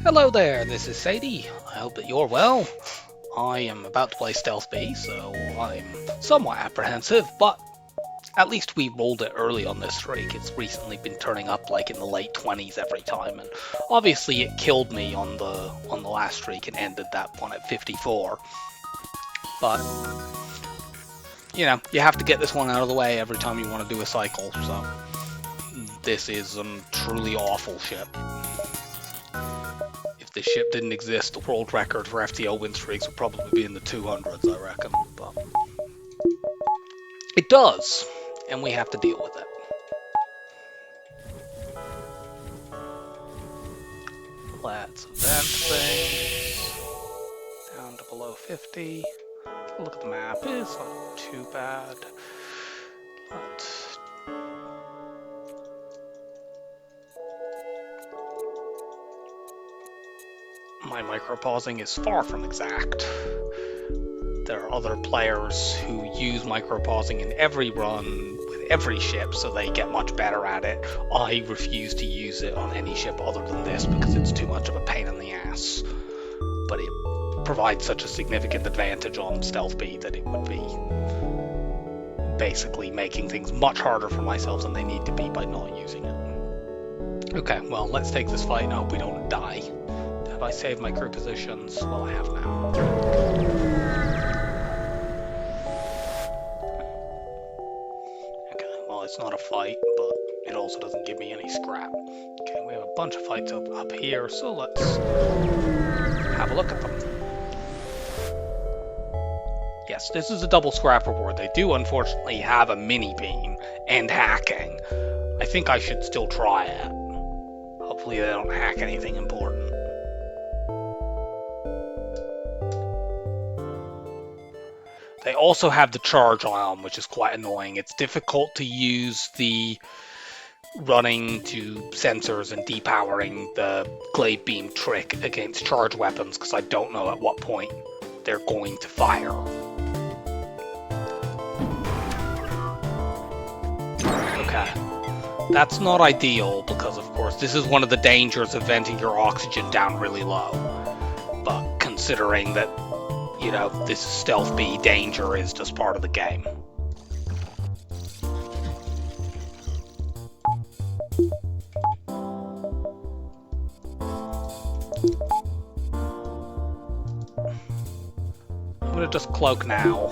Hello there, this is Sadie. I hope that you're well. I am about to play Stealth B, so I'm somewhat apprehensive, but at least we rolled it early on this streak. It's recently been turning up like in the late 20s every time, and obviously it killed me on the last streak and ended that one at 54. But you know, you have to get this one out of the way every time you want to do a cycle, so this is a truly awful ship. If this ship didn't exist, the world record for FTL win streaks would probably be in the 200s, I reckon. But it does, and we have to deal with it. Let's event things down to below 50. Look at the map, it's not too bad. My micro-pausing is far from exact. There are other players who use micro-pausing in every run with every ship, so they get much better at it. I refuse to use it on any ship other than this because it's too much of a pain in the ass. But it provides such a significant advantage on Stealth B that it would be basically making things much harder for myself than they need to be by not using it. Okay, well, let's take this fight and hope we don't die. Have I saved my crew positions? Well, I have now. Okay, well, it's not a fight, but it also doesn't give me any scrap. Okay, we have a bunch of fights up here, so let's have a look at them. Yes, this is a double scrap reward. They do unfortunately have a mini beam and hacking. I think I should still try it. Hopefully they don't hack anything important. They also have the charge ion, which is quite annoying. It's difficult to use the running to sensors and depowering the glade beam trick against charge weapons because I don't know at what point they're going to fire. Okay. That's not ideal because, of course, this is one of the dangers of venting your oxygen down really low. But considering that, you know, this is Stealth B, danger is just part of the game. I'm gonna just cloak now.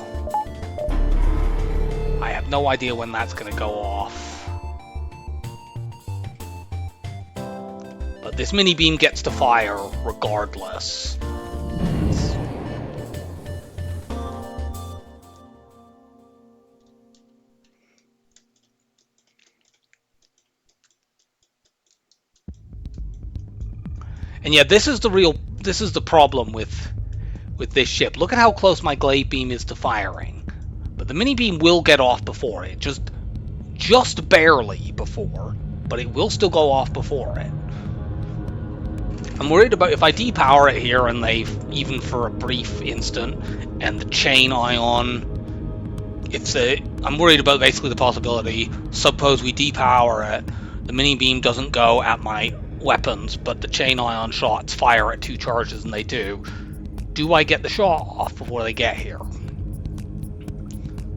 I have no idea when that's gonna go off. But this mini beam gets to fire regardless. And yeah, this is the problem with this ship. Look at how close my glade beam is to firing. But the mini beam will get off before it, just barely before, but it will still go off before it. I'm worried about if I depower it here and they, even for a brief instant, and the chain ion, I'm worried about basically the possibility, suppose we depower it, the mini beam doesn't go at my weapons, but the chain ion shots fire at 2 charges, and they do. Do I get the shot off before they get here?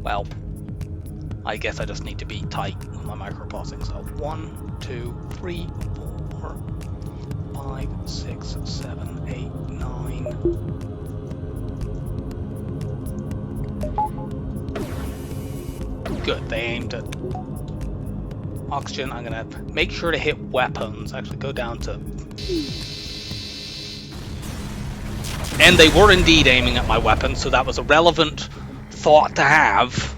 Well, I guess I just need to be tight with my micro-pausing. So 1, 2, 3, 4, 5, 6, 7, 8, 9. Good, they aimed at oxygen. I'm gonna make sure to hit weapons. Actually, go down to... And they were indeed aiming at my weapons, so that was a relevant thought to have.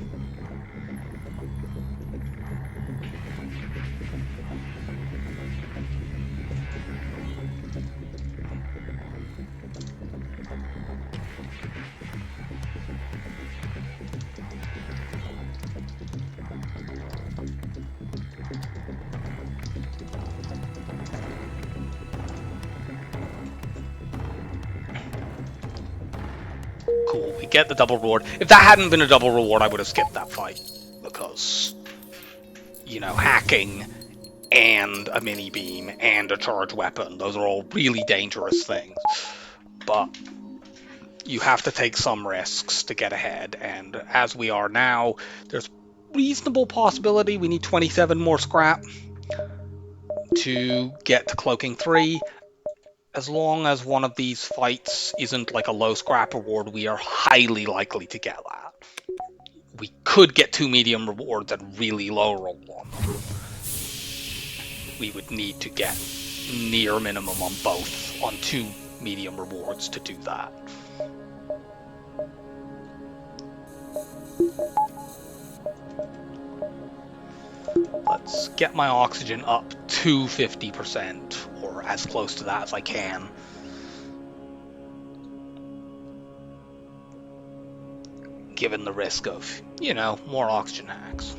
Cool, we get the double reward. If that hadn't been a double reward, I would have skipped that fight. Because, you know, hacking and a mini beam and a charge weapon. Those are all really dangerous things. But you have to take some risks to get ahead, and as we are now, there's reasonable possibility we need 27 more scrap to get to Cloaking 3. As long as one of these fights isn't like a low scrap reward, we are highly likely to get that. We could get 2 medium rewards at really low roll on them. We would need to get near minimum on both, on 2 medium rewards to do that. Let's get my oxygen up to 50%, or as close to that as I can. Given the risk of, you know, more oxygen hacks.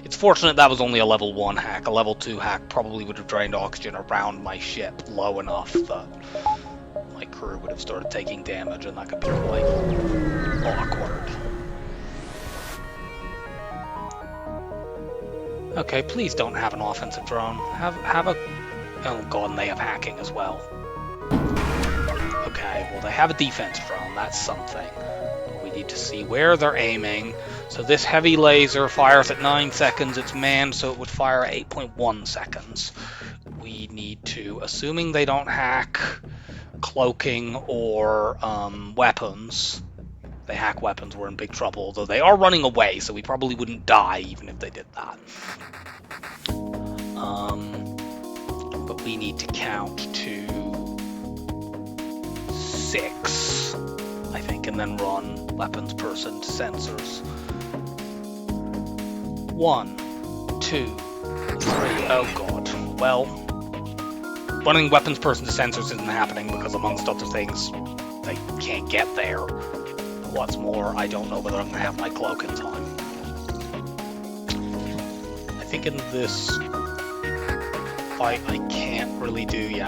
It's fortunate that was only a level 1 hack. A level 2 hack probably would have drained oxygen around my ship low enough that my crew would have started taking damage, and that could be quite awkward. Okay, please don't have an offensive drone. Have a... Oh god, and they have hacking as well. Okay, well they have a defense drone, that's something. We need to see where they're aiming. So this heavy laser fires at 9 seconds, it's manned, so it would fire at 8.1 seconds. We need to, assuming they don't hack cloaking or weapons, if they hack weapons, we're in big trouble, though they are running away, so we probably wouldn't die even if they did that. But we need to count to 6, I think, and then run weapons person to sensors. 1, 2, 3, oh god. Well, running weapons person to sensors isn't happening because, amongst other things, they can't get there. What's more, I don't know whether I'm going to have my cloak in time. I think in this fight I can't really do the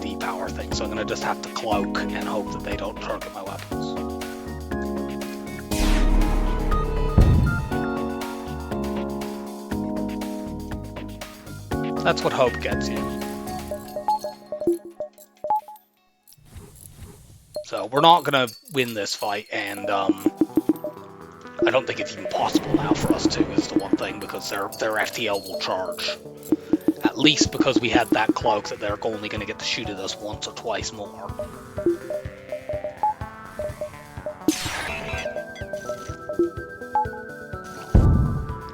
depower thing, so I'm going to just have to cloak and hope that they don't target my weapons. That's what hope gets you. So we're not going to win this fight, and I don't think it's even possible now for us to, is the one thing, because their FTL will charge. At least because we had that cloak that they're only going to get to shoot at us once or twice more.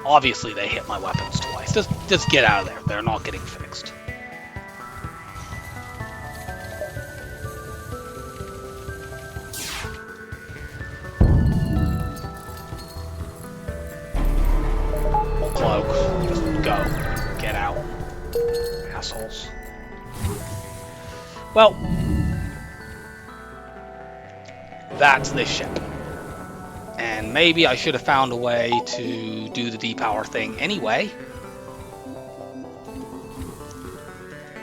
Obviously they hit my weapons twice. Just get out of there. They're not getting fixed. Cloak. Just go. Get out. Assholes. Well, that's this ship. And maybe I should have found a way to do the depower thing anyway.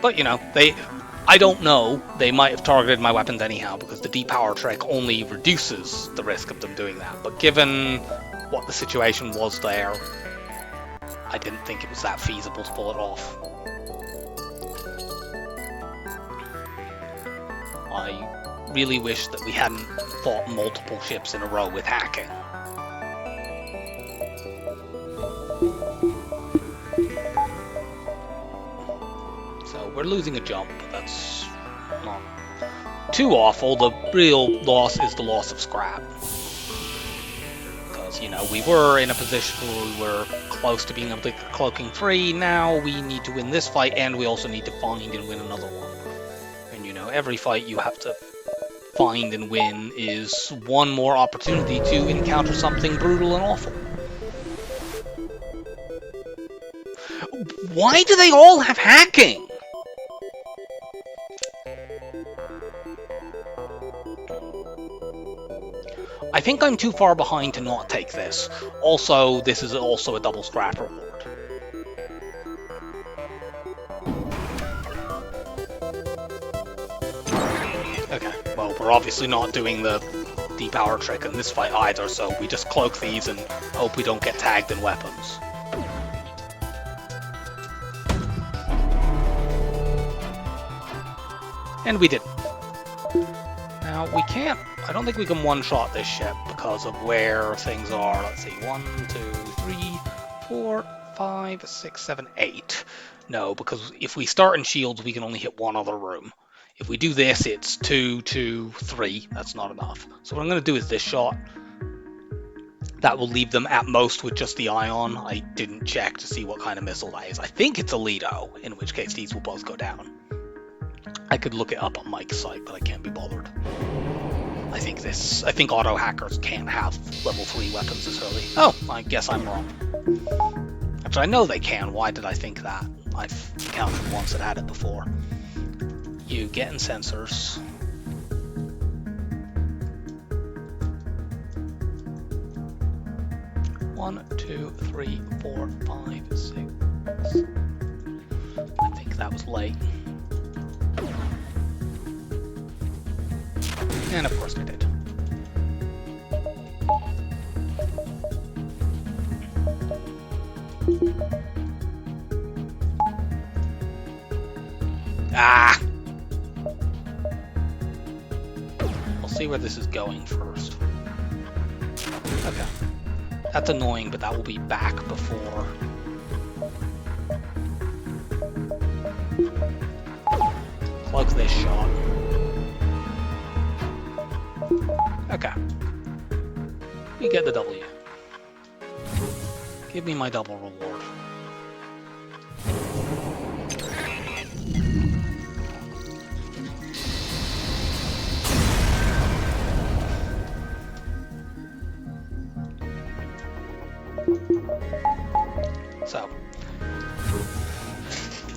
But, you know, I don't know. They might have targeted my weapons anyhow, because the depower trick only reduces the risk of them doing that. But given what the situation was there, I didn't think it was that feasible to pull it off. I really wish that we hadn't fought multiple ships in a row with hacking. So we're losing a jump, but that's not too awful. The real loss is the loss of scrap. Because, you know, we were in a position where we were close to being able to get Cloaking 3. Now we need to win this fight, and we also need to find and win another one. And, you know, every fight you have to find and win is one more opportunity to encounter something brutal and awful. Why do they all have hacking? I think I'm too far behind to not take this. Also, this is also a double scrap reward. Okay, well, we're obviously not doing the depower trick in this fight either, so we just cloak these and hope we don't get tagged in weapons. And we didn't. Now, we can't... I don't think we can one-shot this ship because of where things are. Let's see. 1, 2, 3, 4, 5, 6, 7, 8. No, because if we start in shields, we can only hit one other room. If we do this, it's 2, 2, 3. That's not enough. So what I'm going to do is this shot. That will leave them at most with just the ion. I didn't check to see what kind of missile that is. I think it's a Lido, in which case these will both go down. I could look it up on Mike's site, but I can't be bothered. I think auto hackers can't have level 3 weapons this early. Oh, I guess I'm wrong. Actually, I know they can. Why did I think that? I've encountered ones that had it before. You get in sensors. One, 2, 3, 4, 5, 6. I think that was late. And of course I did. Ah! We'll see where this is going first. Okay. That's annoying, but that will be back before. Plug this shot. Okay. We get the W. Give me my double reward. So,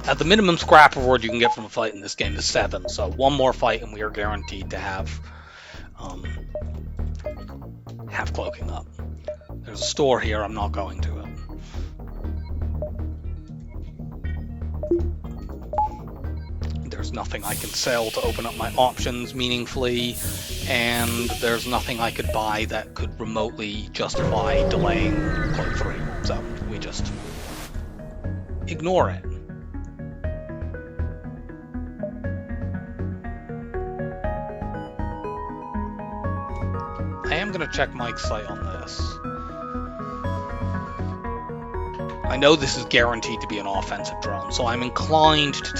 at the minimum scrap reward you can get from a fight in this game is 7, so one more fight and we are guaranteed to have cloaking up. There's a store here, I'm not going to it. There's nothing I can sell to open up my options meaningfully, and there's nothing I could buy that could remotely justify delaying Cloak 3, so we just ignore it. I am going to check Mike's site on this. I know this is guaranteed to be an offensive drone, so I'm inclined to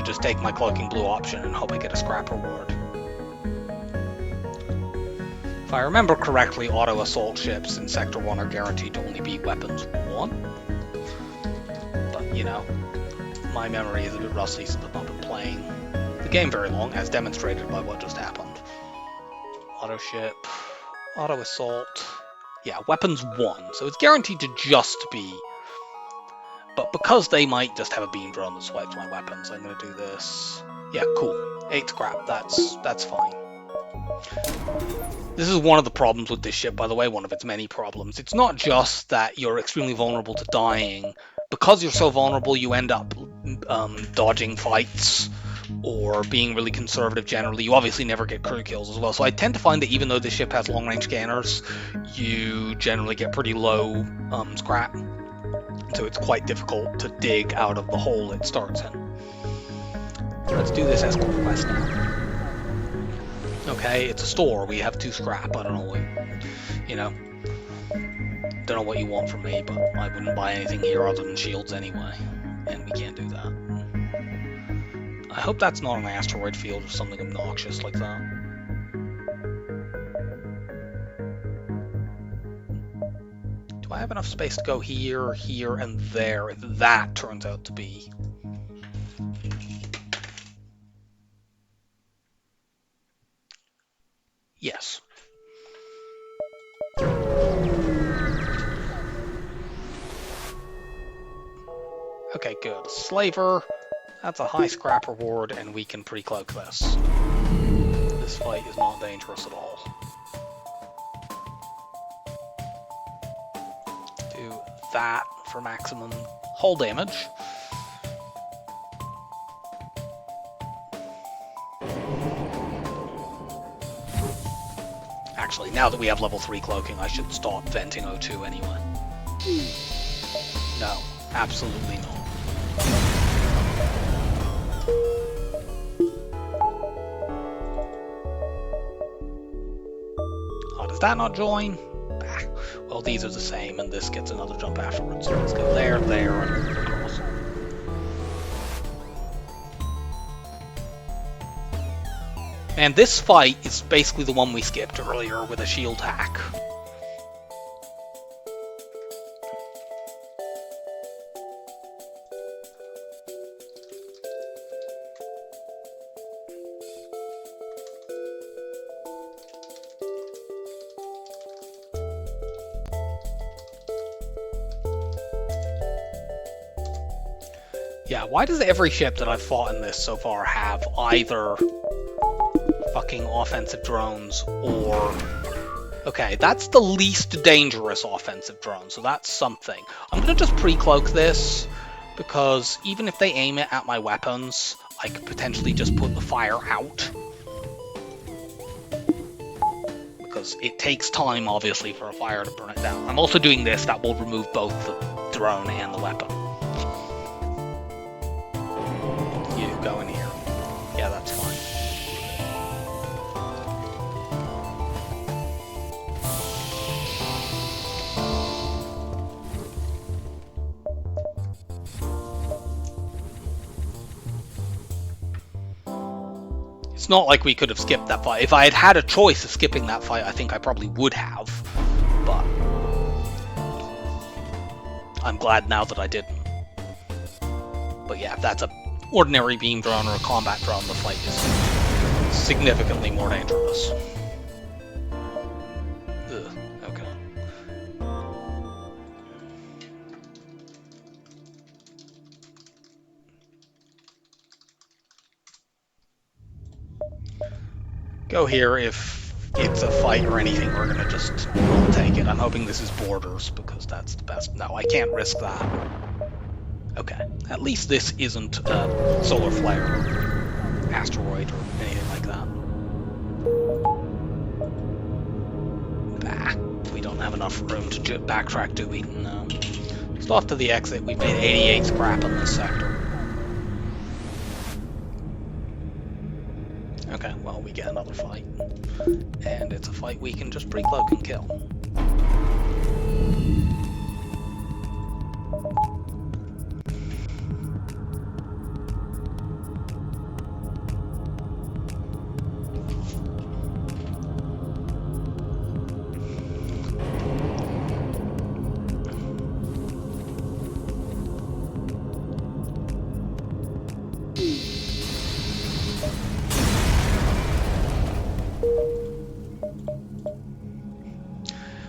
just take my cloaking blue option and hope I get a scrap reward. If I remember correctly, auto assault ships in Sector 1 are guaranteed to only be weapons 1. But, you know, my memory is a bit rusty since I've not been playing the game very long, as demonstrated by what just happened. Auto ship, auto assault, yeah, weapons 1, so it's guaranteed to just be, but because they might just have a beam drone that swipes my weapons, I'm going to do this. Yeah, cool, 8 scrap, that's fine. This is one of the problems with this ship, by the way, one of its many problems. It's not just that you're extremely vulnerable to dying. Because you're so vulnerable, you end up dodging fights, or being really conservative generally. You obviously never get crew kills as well. So I tend to find that even though this ship has long-range scanners, you generally get pretty low scrap. So it's quite difficult to dig out of the hole it starts in. So let's do this escort quest now. Okay, it's a store. We have 2 scrap. I don't know what, you know. Don't know what you want from me, but I wouldn't buy anything here other than shields anyway. And we can't do that. I hope that's not an asteroid field or something obnoxious like that. Do I have enough space to go here, here, and there if that turns out to be? Yes. Okay, good. Slaver. That's a high scrap reward, and we can pre-cloak this. This fight is not dangerous at all. Do that for maximum hull damage. Actually, now that we have level 3 cloaking, I should stop venting O2 anyway. No, absolutely not. that not join? Ah, well, these are the same, and this gets another jump afterwards. So let's go there, there, and across. And this fight is basically the one we skipped earlier with a shield hack. Yeah, why does every ship that I've fought in this so far have either fucking offensive drones or... Okay, that's the least dangerous offensive drone, so that's something. I'm gonna just pre-cloak this, because even if they aim it at my weapons, I could potentially just put the fire out. Because it takes time, obviously, for a fire to burn it down. I'm also doing this, that will remove both the drone and the weapon. You go in here. Yeah, that's fine. It's not like we could have skipped that fight. If I had had a choice of skipping that fight, I think I probably would have. But I'm glad now that I didn't. But yeah, if that's a ordinary beam drone or a combat drone, the fight is significantly more dangerous. Ugh, okay. Go here if it's a fight or anything, we're gonna just take it. I'm hoping this is borders, because that's the best. No, I can't risk that. Okay, at least this isn't a solar flare or asteroid or anything like that. Bah, we don't have enough room to backtrack, do we? No. Just off to the exit, we've made 88 scrap in this sector. Okay, well, we get another fight. And it's a fight we can just pre-cloak and kill.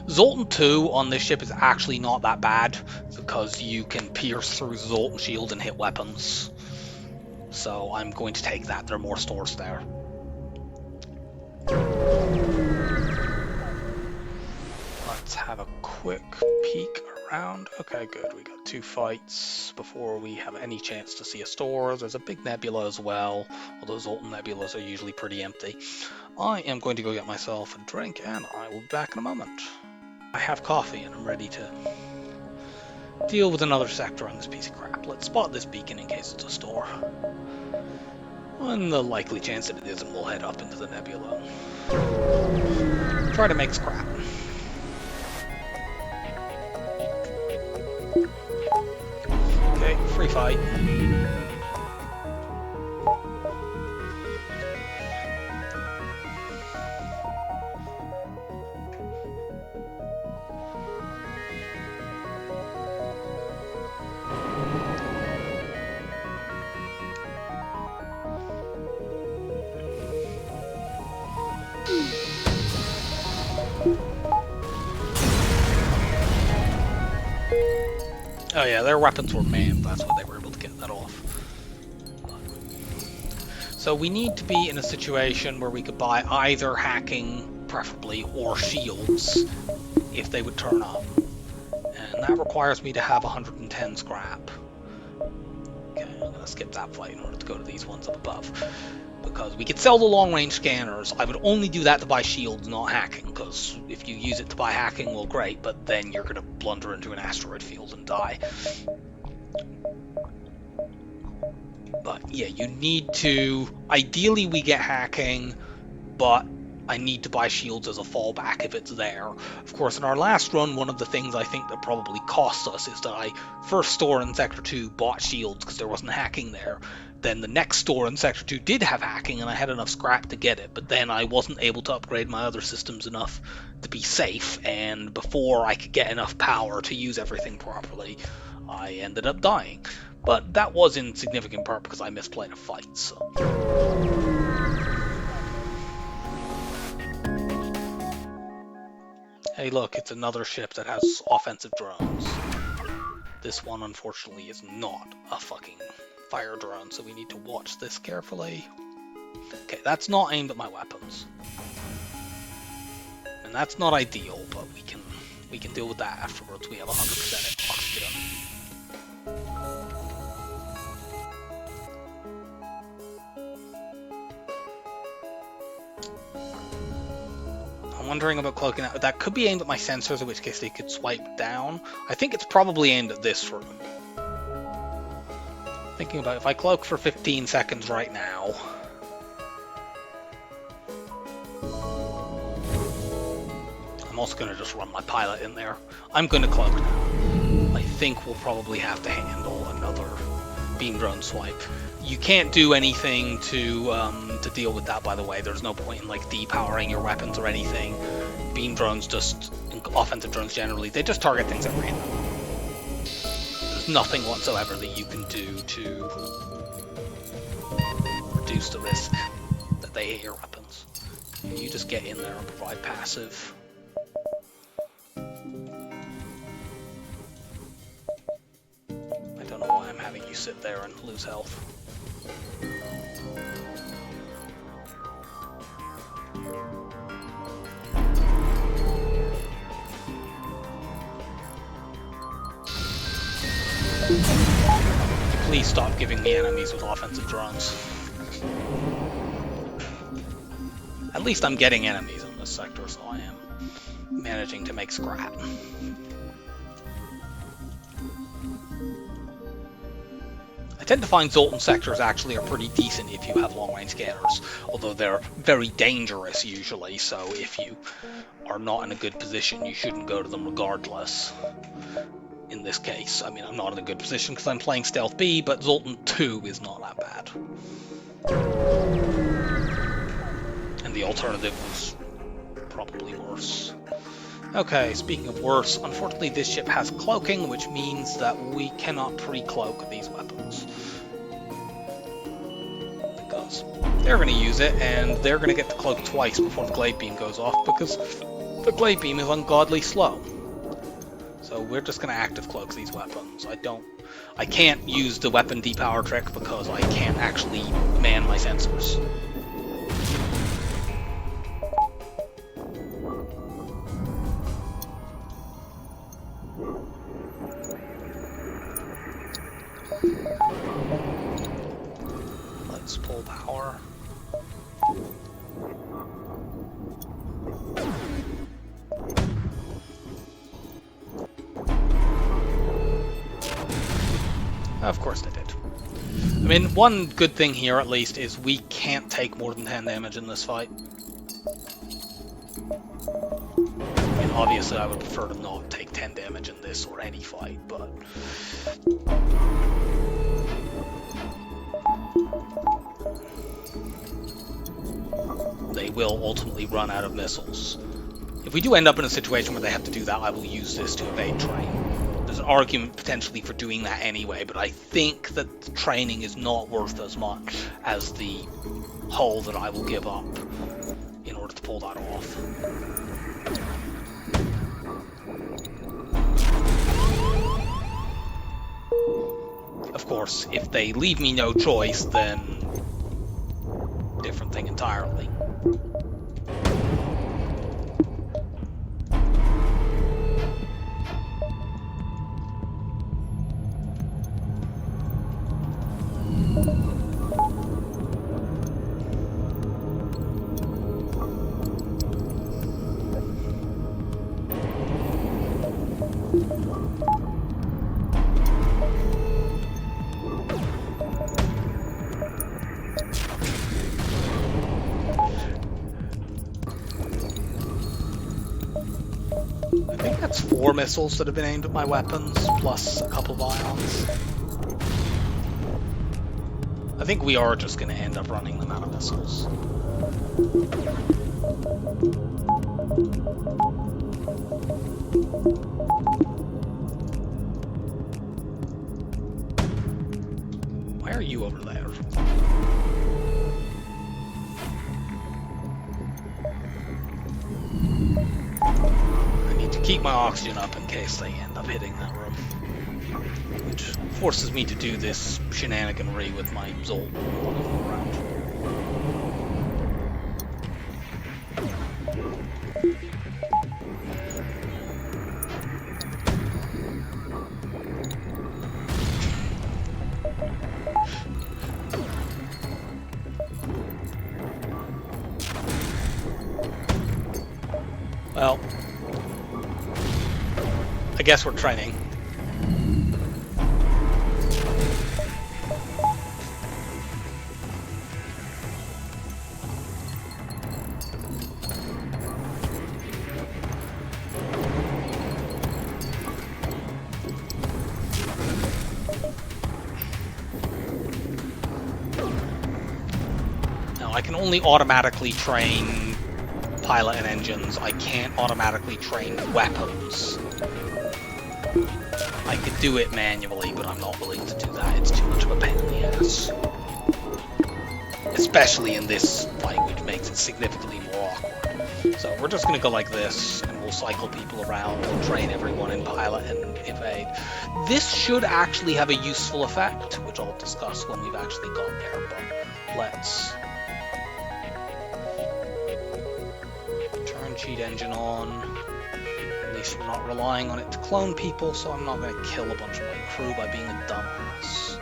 Zoltan 2 on this ship is actually not that bad, because you can pierce through Zoltan shield and hit weapons. So I'm going to take that. There are more stores there. Let's have a quick peek around. Okay, good. We got 2 fights before we have any chance to see a store. There's a big nebula as well, although Zoltan nebulas are usually pretty empty. I am going to go get myself a drink, and I will be back in a moment. I have coffee, and I'm ready to deal with another sector on this piece of crap. Let's spot this beacon in case it's a store. On the likely chance that it isn't, we'll head up into the nebula. Try to make scrap. Okay, free fight. Oh yeah, their weapons were manned, that's why they were able to get that off. So we need to be in a situation where we could buy either hacking, preferably, or shields, if they would turn up. And that requires me to have 110 scrap. Okay, I'm gonna skip that fight in order to go to these ones up above. Because we could sell the long-range scanners. I would only do that to buy shields, not hacking, because if you use it to buy hacking, well, great, but then you're going to blunder into an asteroid field and die. But yeah, you need to... Ideally, we get hacking, but I need to buy shields as a fallback if it's there. Of course, in our last run, one of the things I think that probably cost us is that I first store in Sector 2 bought shields because there wasn't hacking there. Then the next store in Sector 2 did have hacking and I had enough scrap to get it, but then I wasn't able to upgrade my other systems enough to be safe, and before I could get enough power to use everything properly, I ended up dying. But that was in significant part because I misplayed a fight, so... Hey look, it's another ship that has offensive drones. This one, unfortunately, is not a fucking fire drone, so we need to watch this carefully. Okay, that's not aimed at my weapons. And that's not ideal, but we can deal with that afterwards. We have 100% oxygen. I'm wondering about cloaking out. That could be aimed at my sensors, in which case they could swipe down. I think it's probably aimed at this room. Thinking about if I cloak for 15 seconds right now. I'm also going to just run my pilot in there. I'm going to cloak now. I think we'll probably have to handle another beam drone swipe. You can't do anything to deal with that, by the way. There's no point in like depowering your weapons or anything. Beam drones, just offensive drones generally, they just target things at random. There's nothing whatsoever that you can do to reduce the risk that they hit your weapons. You just get in there and provide passive. I don't know why I'm having you sit there and lose health. Please stop giving me enemies with offensive drones. At least I'm getting enemies in this sector, so I am managing to make scrap. I tend to find Zoltan sectors actually are pretty decent if you have long-range scanners, although they're very dangerous usually, so if you are not in a good position, you shouldn't go to them regardless. In this case, I mean, I'm not in a good position because I'm playing Stealth B, but Zoltan 2 is not that bad. And the alternative was probably worse. Okay, speaking of worse, unfortunately this ship has cloaking, which means that we cannot pre-cloak these weapons. Because they're going to use it, and they're going to get the cloak twice before the glaive beam goes off, because the glaive beam is ungodly slow. So we're just going to active cloak these weapons. I can't use the weapon depower trick because I can't actually man my sensors. Let's pull power. Of course they did. I mean, one good thing here, at least, is we can't take more than 10 damage in this fight. I mean, obviously I would prefer to not take 10 damage in this or any fight, but... they will ultimately run out of missiles. If we do end up in a situation where they have to do that, I will use this to evade train. There's an argument potentially for doing that anyway, but I think that the training is not worth as much as the hull that I will give up in order to pull that off. Of course, if they leave me no choice, then different thing entirely. I think that's 4 missiles that have been aimed at my weapons, plus a couple of ions. I think we are just going to end up running them out of missiles. Why are you over there? I need to keep my oxygen up in case they end up hitting that room. Which forces me to do this shenaniganry with my Zolt around. Well, I guess we're training. Now, I can only automatically train pilot and engines. I can't automatically train weapons. I could do it manually, but I'm not willing to do that. It's too much of a pain in the ass. Especially in this fight, which makes it significantly more awkward. So we're just going to go like this, and we'll cycle people around and train everyone in pilot and evade. This should actually have a useful effect, which I'll discuss when we've actually got there, but let's... cheat engine on. At least we're not relying on it to clone people, so I'm not going to kill a bunch of my crew by being a dumbass.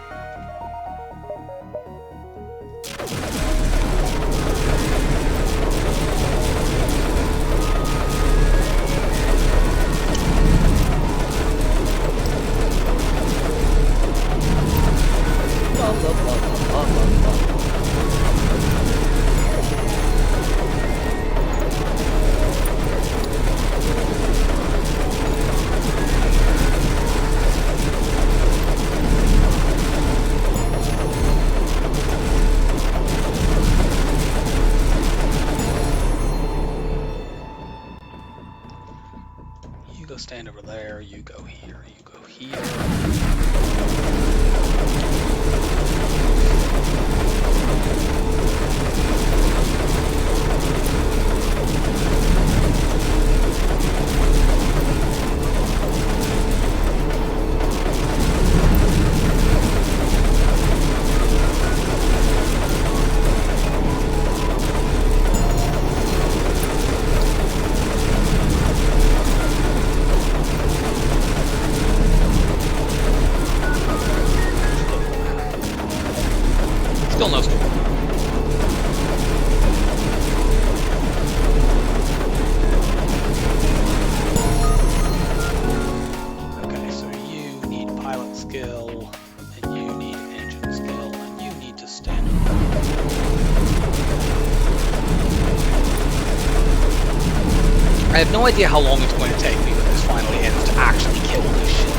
You go stand over there, you go here, you go here. Still no score. Okay, so you need pilot skill, and you need engine skill, and you need to stand up. I have no idea how long it's going to take me when this finally ends to actually kill this shit,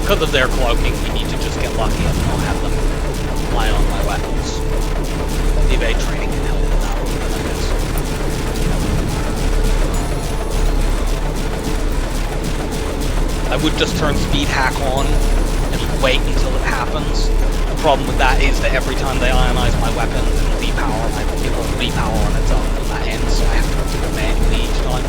because of their cloaking, we need to just get lucky and not have them lie on my weapons. The evade training can help with that one, I guess. I would just turn speed hack on and wait until it happens. The problem with that is that every time they ionize my weapons, it'll repower on its own when that ends, so I have to do it manually each time.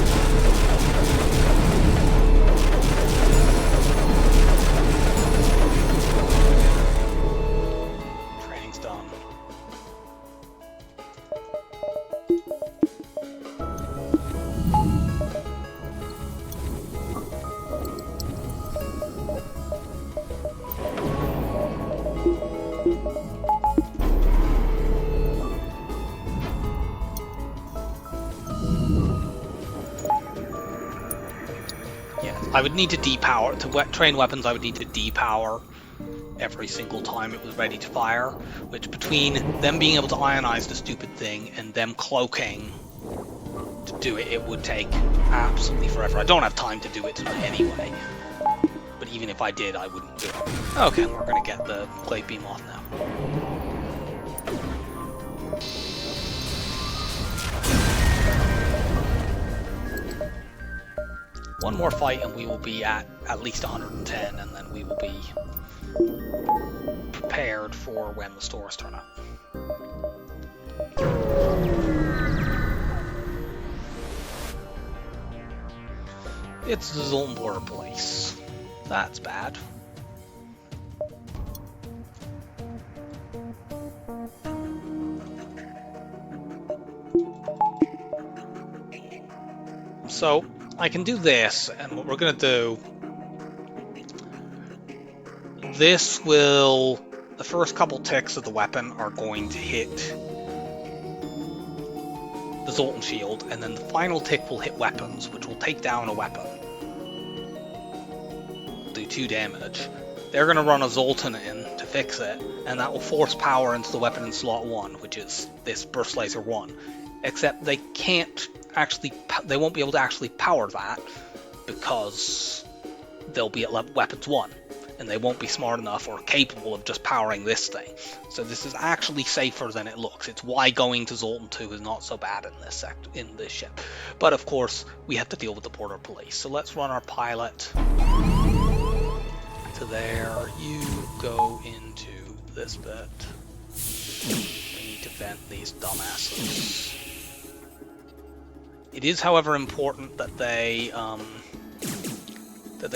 I would need to depower. To train weapons, I would need to depower every single time it was ready to fire, which between them being able to ionize the stupid thing and them cloaking to do it, it would take absolutely forever. I don't have time to do it tonight anyway. But even if I did, I wouldn't do it. Okay, we're going to get the clay beam off now. One more fight and we will be at least 110, and then we will be prepared for when the stores turn up. It's the Zoltan border police. That's bad. So I can do this, and what we're going to do, this will, the first couple ticks of the weapon are going to hit the Zoltan shield, and then the final tick will hit weapons, which will take down a weapon. Do 2 damage. They're going to run a Zoltan in to fix it, and that will force power into the weapon in slot 1, which is this Burst Laser 1. Except they can't actually, they won't be able to actually power that because they'll be at weapons 1, and they won't be smart enough or capable of just powering this thing. So this is actually safer than it looks. It's why going to Zoltan 2 is not so bad in this ship. But of course, we have to deal with the border police. So let's run our pilot to there. You go into this bit. We need to vent these dumbasses. It is, however, important that they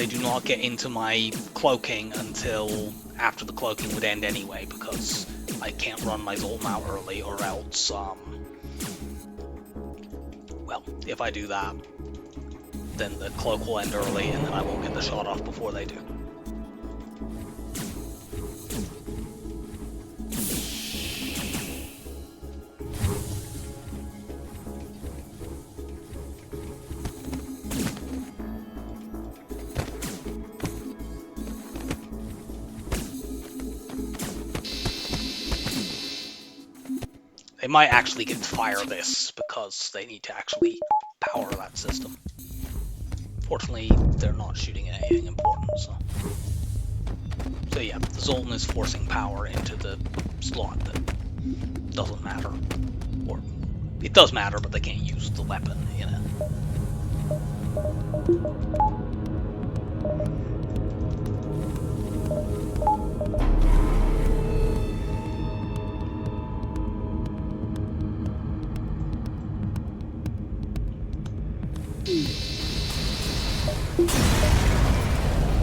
do not get into my cloaking until after the cloaking would end anyway, because I can't run my Zoltan out early, or else, well, if I do that, then the cloak will end early, and then I won't get the shot off before they do. They might actually get to fire this because they need to actually power that system. Fortunately, they're not shooting at anything important, so yeah, the Zoltan is forcing power into the slot that doesn't matter. Or, it does matter, but they can't use the weapon, you know.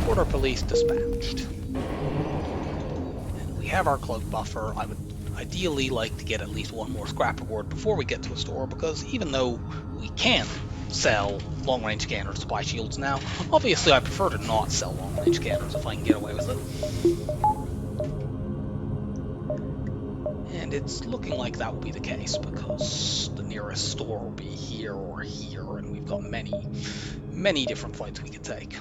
Border police dispatched. And we have our cloak buffer. I would ideally like to get at least one more scrap reward before we get to a store, because even though we can sell long-range scanners to buy shields now, obviously I prefer to not sell long-range scanners if I can get away with it. And it's looking like that will be the case, because the nearest store will be here or here, and we've got many different fights we could take.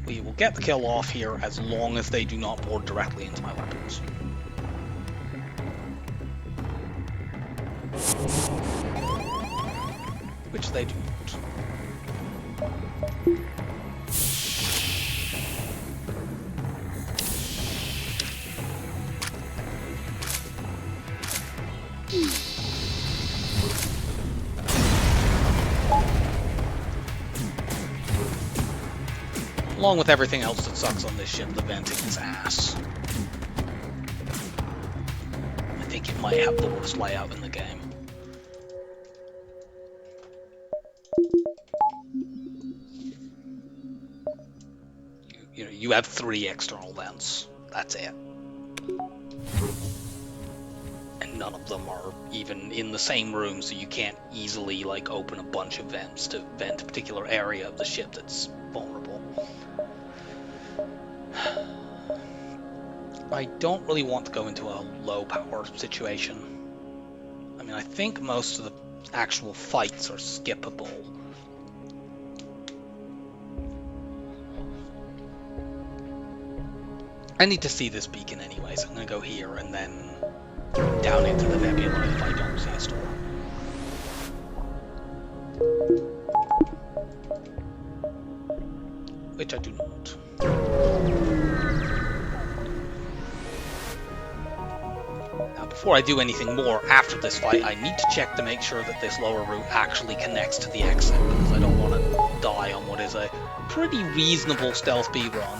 We will get the kill off here as long as they do not board directly into my weapons. Which they do not. Along with everything else that sucks on this ship, the venting is ass. I think it might have the worst layout in the game. You have 3 external vents. That's it. And none of them are even in the same room, so you can't easily like open a bunch of vents to vent a particular area of the ship that's vulnerable. I don't really want to go into a low power situation. I mean, I think most of the actual fights are skippable. I need to see this beacon anyway, so I'm going to go here and then down into the nebula if I don't see a store. Which I do not. Now, before I do anything more after this fight, I need to check to make sure that this lower route actually connects to the exit, because I don't want to die on what is a pretty reasonable stealth speed run.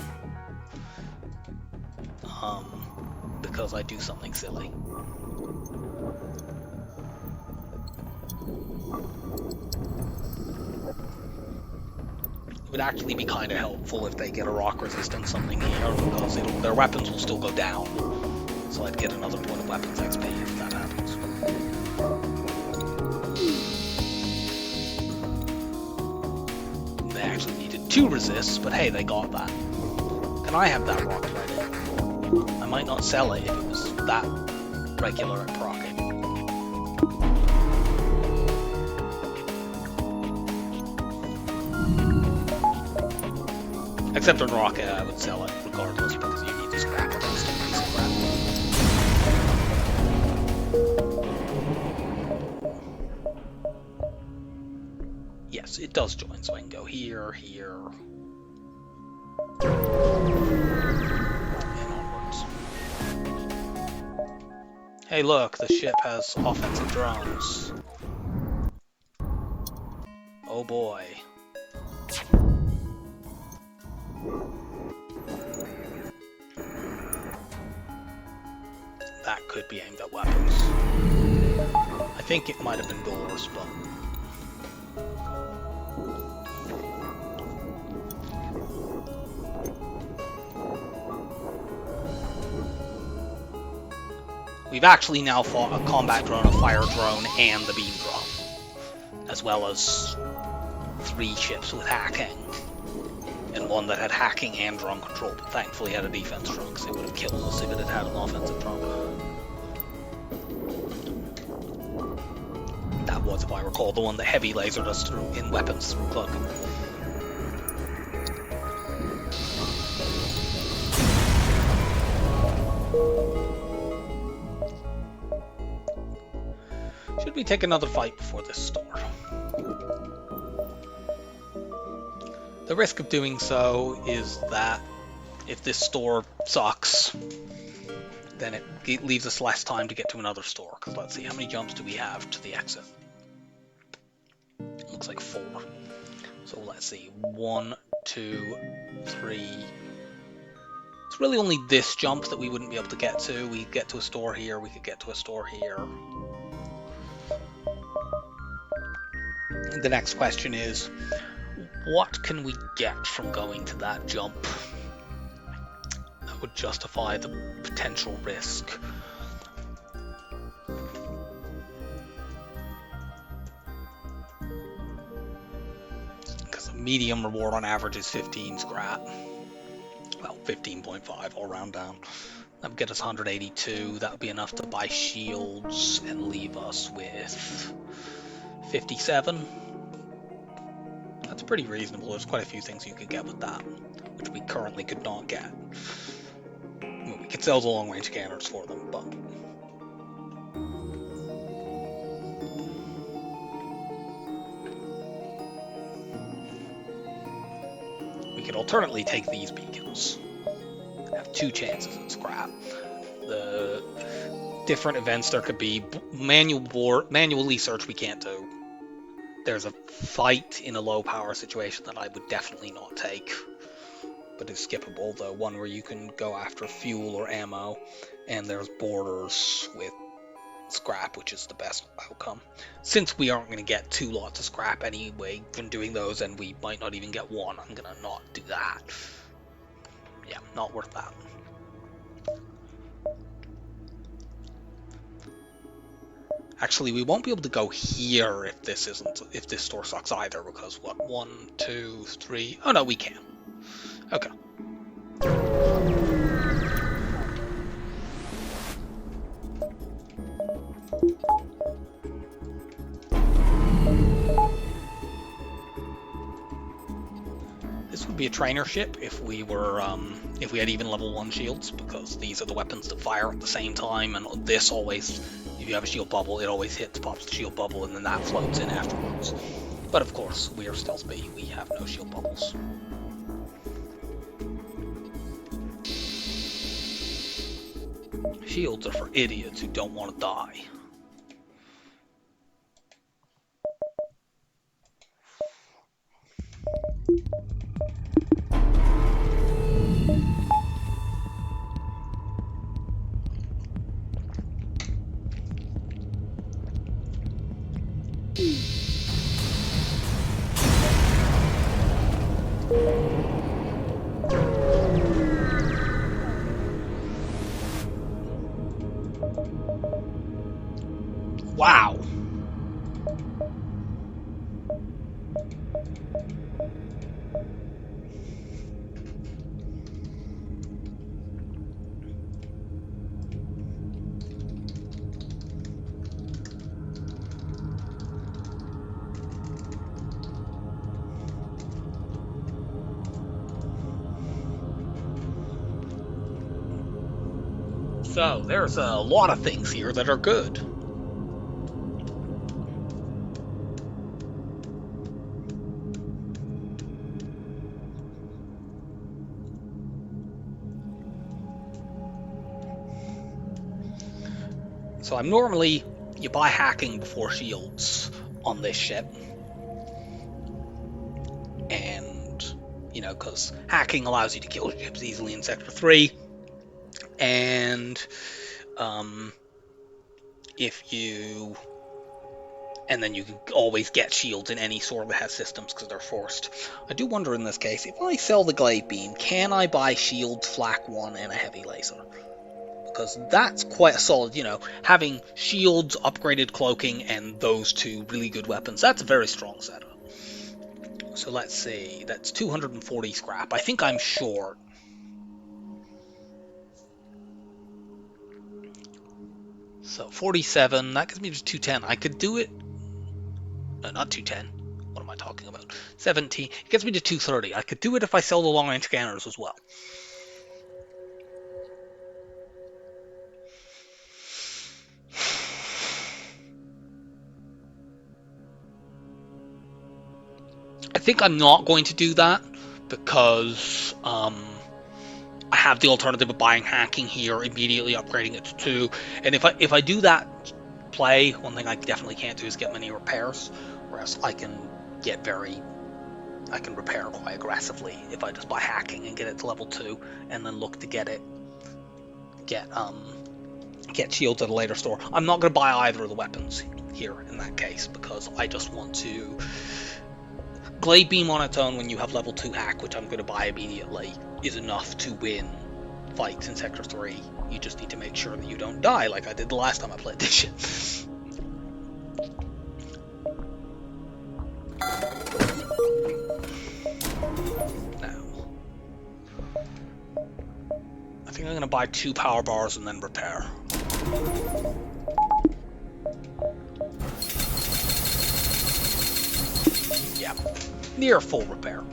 Because I do something silly. It would actually be kind of helpful if they get a rock resistance something here, because their weapons will still go down. So I'd get another point of weapons XP if that happens. They actually needed 2 resists, but hey, they got that. Can I have that rock credit? I might not sell it if it was that regular at proccing. Except on rocket, I would sell it regardless because you need to scrap it. It's still a piece of crap. Yes, it does join, so I can go here, here. Hey look, the ship has offensive drones. Oh boy. That could be aimed at weapons. I think it might have been doors, but... We've actually now fought a combat drone, a fire drone, and the beam drone. As well as 3 ships with hacking. And one that had hacking and drone control, but thankfully had a defense drone, because it would have killed us if it had had an offensive drone. That was, if I recall, the one that heavy lasered us through in weapons through Cloak. Should we take another fight before this store? The risk of doing so is that if this store sucks, then it leaves us less time to get to another store. Because let's see, how many jumps do we have to the exit? Looks like 4. So let's see, 1, 2, 3. It's really only this jump that we wouldn't be able to get to. We get to a store here, we could get to a store here. The next question is, what can we get from going to that jump that would justify the potential risk? Because the medium reward on average is 15 scrap. Well, 15.5, all round down. That would get us 182. That would be enough to buy shields and leave us with 57. That's pretty reasonable. There's quite a few things you could get with that, which we currently could not get. Well, we could sell the long-range scanners for them, but... we could alternately take these beacons. Have 2 chances at scrap. The different events there could be manually search we can't do. There's a fight in a low power situation that I would definitely not take, but is skippable. The one where you can go after fuel or ammo, and there's borders with scrap, which is the best outcome. Since we aren't going to get 2 lots of scrap anyway from doing those, and we might not even get 1, I'm going to not do that. Yeah, not worth that. Actually, we won't be able to go here if this store sucks either, because what, 1, 2, 3... oh no, we can. Okay. This would be a trainer ship if we had even level 1 shields, because these are the weapons that fire at the same time, and this always, if you have a shield bubble, it always hits, pops the shield bubble, and then that floats in afterwards. But of course, we are Stealth B, we have no shield bubbles. Shields are for idiots who don't want to die. Wow. So, there's a lot of things here that are good. So I'm normally, you buy hacking before shields on this ship. And, you know, because hacking allows you to kill ships easily in Sector 3. And and then you can always get shields in any sword that has systems because they're forced. I do wonder in this case, if I sell the Glaive Beam, can I buy shields, flak 1, and a heavy laser? Because that's quite a solid, you know, having shields, upgraded cloaking, and those 2 really good weapons, that's a very strong setup. So let's see, that's 240 scrap. I think I'm short. So 47, that gives me just 210. I could do it. No, not 210. What am I talking about? 17. It gets me to 230. I could do it if I sell the long range scanners as well. I think I'm not going to do that because I have the alternative of buying hacking here, immediately upgrading it to 2. And if I do that play, one thing I definitely can't do is get many repairs, whereas I can repair quite aggressively if I just buy hacking and get it to level 2, and then look to get shields at a later store. I'm not going to buy either of the weapons here in that case, because I just want to. Glaive Beam on its own, when you have level 2 hack, which I'm going to buy immediately, is enough to win fights in Sector 3. You just need to make sure that you don't die like I did the last time I played this shit. Now, I think I'm going to buy 2 power bars and then repair. Yeah, near full repair.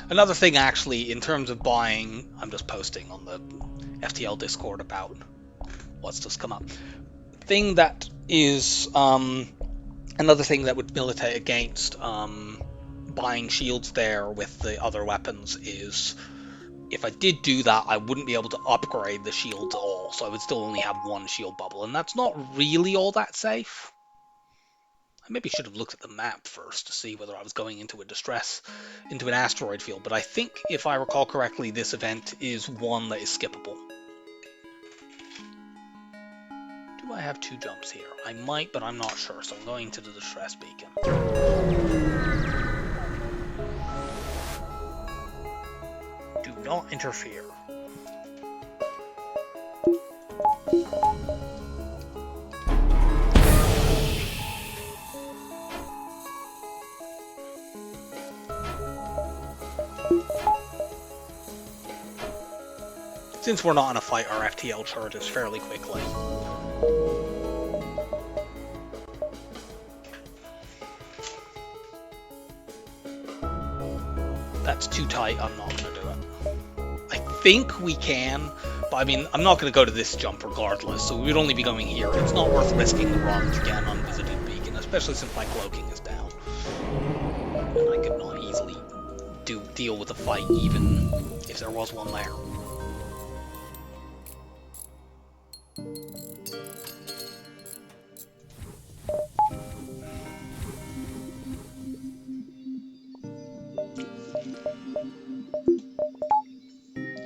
Another thing, actually, in terms of buying, I'm just posting on the FTL Discord about what's just come up. Thing that is another thing that would militate against buying shields there with the other weapons is, if I did do that, I wouldn't be able to upgrade the shields at all, so I would still only have 1 shield bubble, and that's not really all that safe. I maybe should have looked at the map first to see whether I was going into an asteroid field, but I think, if I recall correctly, this event is one that is skippable. Do I have 2 jumps here? I might, but I'm not sure, so I'm going to the distress beacon. Do not interfere. Since we're not in a fight, our FTL charges fairly quickly. That's too tight, I'm not going to do it. I think we can, but I mean, I'm not going to go to this jump regardless, so we'd only be going here. It's not worth risking the run to get an unvisited beacon, especially since my cloaking is down. And I could not easily deal with a fight, even if there was one there.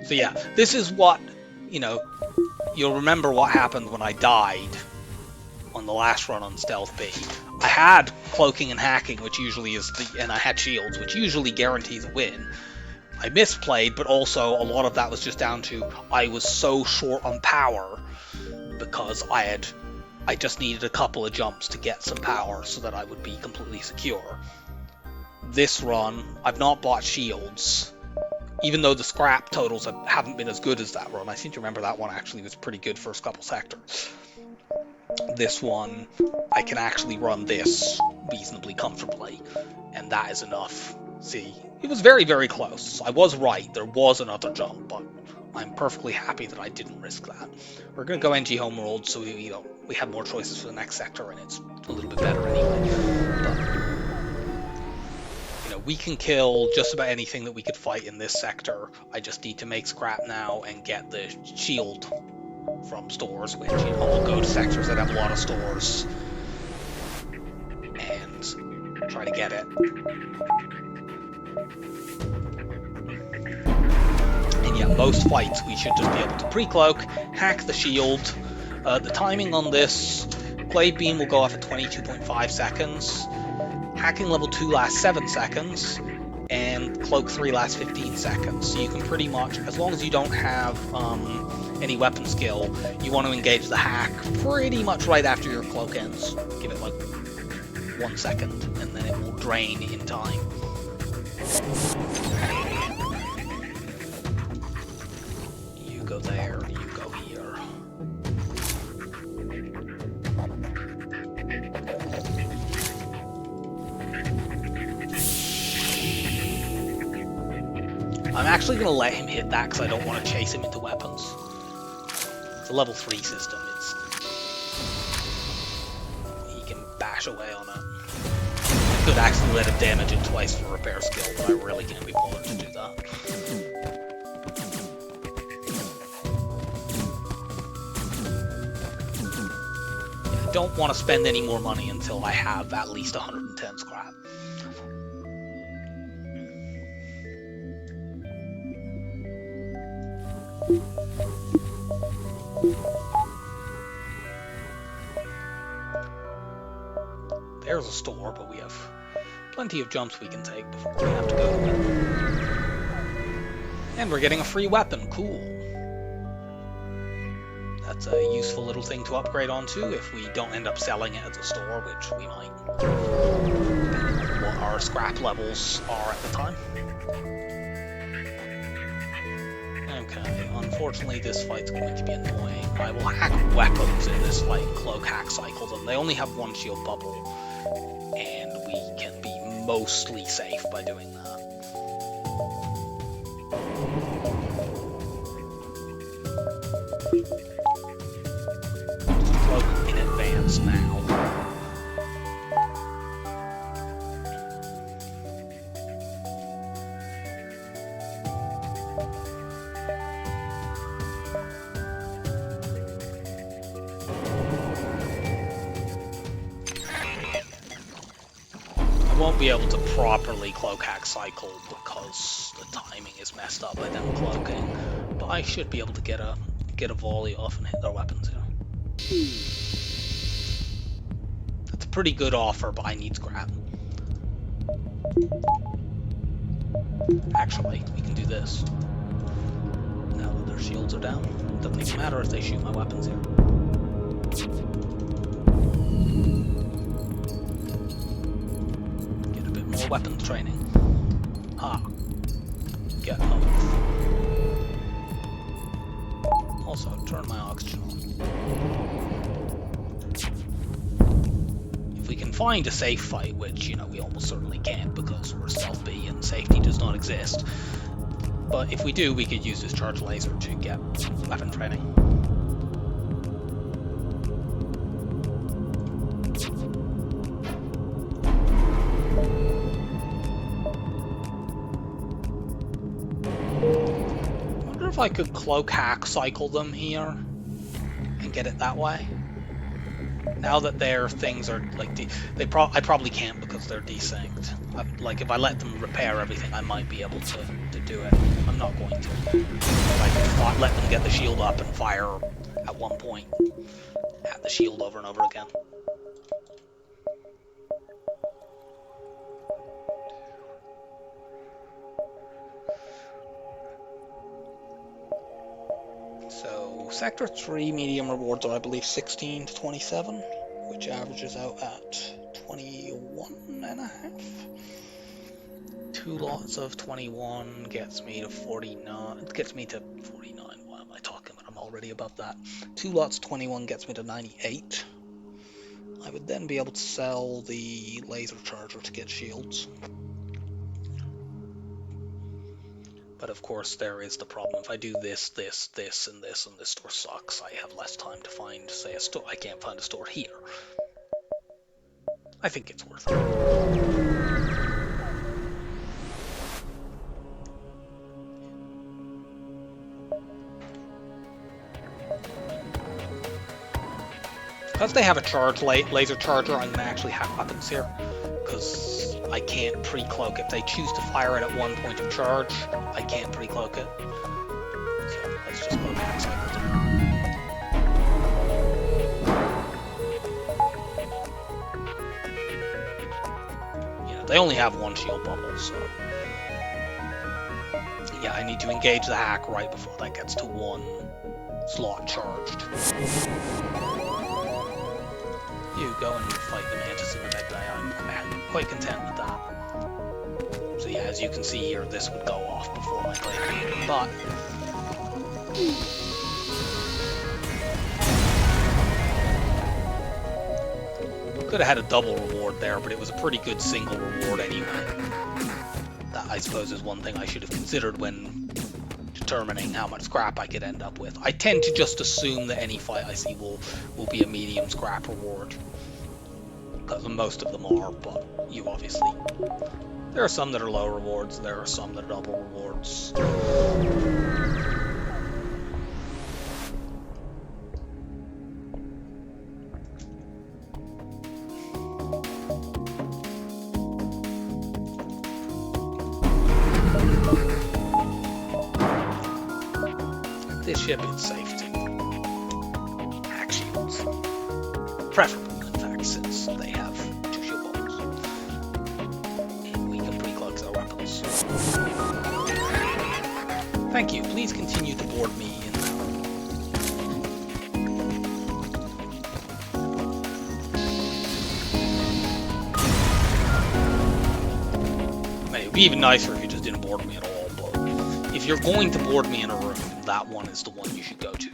So yeah, this is what, you know, you'll remember what happened when I died on the last run on Stealth B. I had cloaking and hacking, which usually is and I had shields, which usually guarantees a win. I misplayed, but also a lot of that was just down to I was so short on power because I just needed a couple of jumps to get some power so that I would be completely secure. This run, I've not bought shields. Even though the scrap totals haven't been as good as that run. I seem to remember that one actually was pretty good first couple sectors. This one, I can actually run this reasonably comfortably, and that is enough. See, it was very, very close. I was right, there was another jump, but I'm perfectly happy that I didn't risk that. We're going to go NG Homeworld, so we have more choices for the next sector, and it's a little bit better anyway. But, we can kill just about anything that we could fight in this sector. I just need to make scrap now and get the shield from stores, which, I'll go to sectors that have a lot of stores and try to get it. And yeah, most fights we should just be able to pre-cloak, hack the shield. The timing on this, Glaive Beam will go off at 22.5 seconds. Hacking level 2 lasts 7 seconds, and Cloak 3 lasts 15 seconds. So you can pretty much, as long as you don't have any weapon skill, you want to engage the hack pretty much right after your Cloak ends. Give it like 1 second, and then it will drain in time. You go there, you go here. I'm actually going to let him hit that because I don't want to chase him into weapons. It's a level 3 system. He can bash away on it. I could actually let him damage it twice for repair skill, but I really can't be bothered to do that. I don't want to spend any more money until I have at least 110 scrap. There's a store, but we have plenty of jumps we can take before we have to go to it. And we're getting a free weapon, cool. That's a useful little thing to upgrade onto if we don't end up selling it at the store, which we might, depending on what our scrap levels are at the time. Okay, unfortunately this fight's going to be annoying. I will hack weapons in this like cloak hack cycle, and they only have 1 shield bubble, and we can be mostly safe by doing that. Cloak in advance now. Won't be able to properly cloak hack cycle because the timing is messed up by them cloaking, but I should be able to get a volley off and hit their weapons. pretty good offer, but I need scrap. Actually, we can do this. Now that their shields are down, it doesn't even matter if they shoot my weapons here. Get a bit more weapons training. Ah. Get off. Also, turn my oxygen on. If we can find a safe fight, which, you know, we almost certainly can't because we're stealth B and safety does not exist. But if we do, we could use this charged laser to get weapon training. I wonder if I could cloak hack cycle them here and get it that way. Now that their things are like, I probably can't because they're desynced. Like if I let them repair everything, I might be able to do it. I'm not going to. I can let them get the shield up and fire at one point at the shield over and over again. So Sector 3 medium rewards are, I believe, 16 to 27, which averages out at 21.5. 2 lots of 21 gets me to 49. It gets me to 49. What am I talking about? I'm already above that. 2 lots of 21 gets me to 98. I would then be able to sell the laser charger to get shields. But of course, there is the problem. If I do this, this, this, and this, and this store sucks, I have less time to find, say, a store. I can't find a store here. I think it's worth it. Because they have a charge laser charger, I'm going to actually have weapons here. Because I can't pre-cloak. If they choose to fire it at one point of charge, I can't pre-cloak it. So let's just go back cycle it. Yeah, they only have one shield bubble, so yeah, I need to engage the hack right before that gets to one slot charged. You go and fight the mantis in the med bay. I'm quite content with that. So yeah, as you can see here, this would go off before my play, but could have had a double reward there, but it was a pretty good single reward anyway. That, I suppose, is one thing I should have considered when determining how much scrap I could end up with. I tend to just assume that any fight I see will be a medium scrap reward. Because most of them are, but you obviously... There are some that are low rewards, there are some that are double rewards. This ship is safe to hack shields. Preferable, in fact, since they have 2 shield bubbles. And we can pre-cloak our weapons. Thank you. Please continue to board me in that room. I mean, it would be even nicer if you just didn't board me at all, but if you're going to board me in a room, that one is the one you should go to.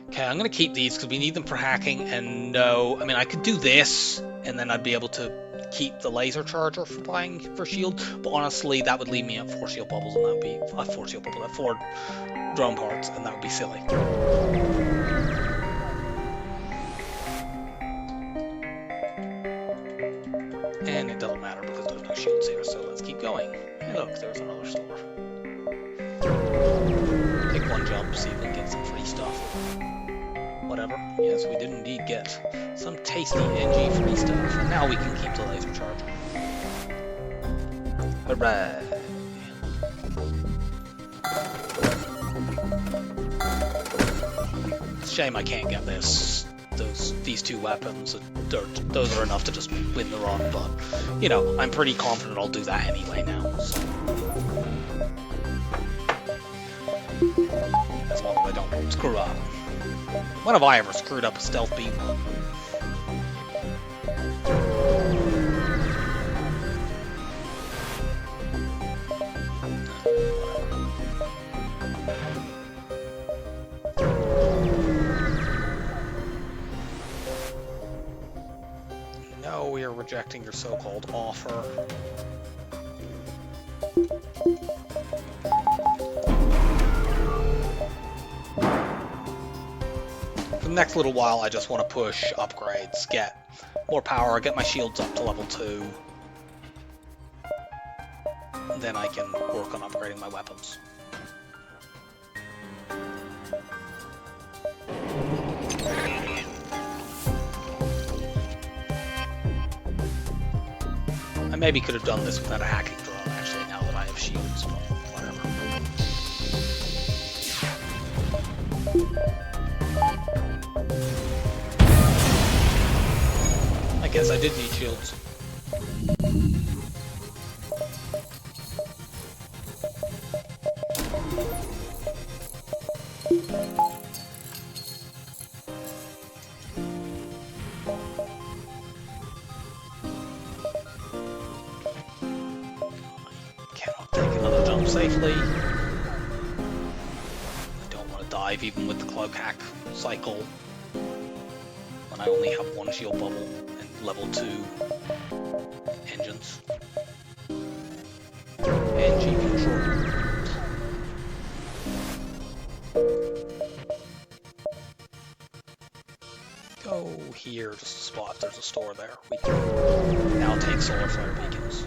Okay, I'm going to keep these because we need them for hacking, and no, I mean, I could do this, and then I'd be able to keep the laser charger for buying for shield, but honestly, that would leave me at 4 shield bubbles, and that would be 4 shield bubbles, 4 drone parts, and that would be silly. And it doesn't matter because there's no shields here, so let's keep going. Hey, look, there's another store. Take one jump, see if we can get some free stuff. Whatever. Yes, we did indeed get some tasty NG free stuff, and now we can keep the laser charge. Hooray! It's a shame I can't get these two weapons. Those are enough to just win the run, but you know, I'm pretty confident I'll do that anyway now. So. As long as I don't screw up. When have I ever screwed up a stealth beam? No, we are rejecting your so-called offer. For the next little while, I just want to push upgrades, get more power, get my shields up to level 2. Then I can work on upgrading my weapons. I maybe could have done this without a hacking drone, actually, now that I have shields, but whatever. I guess I did need shields. Safely. I don't want to dive even with the cloak hack cycle when I only have one shield bubble and level 2 engines. NG control. Go here just to spot if there's a store there. We can now take solar flare beacons.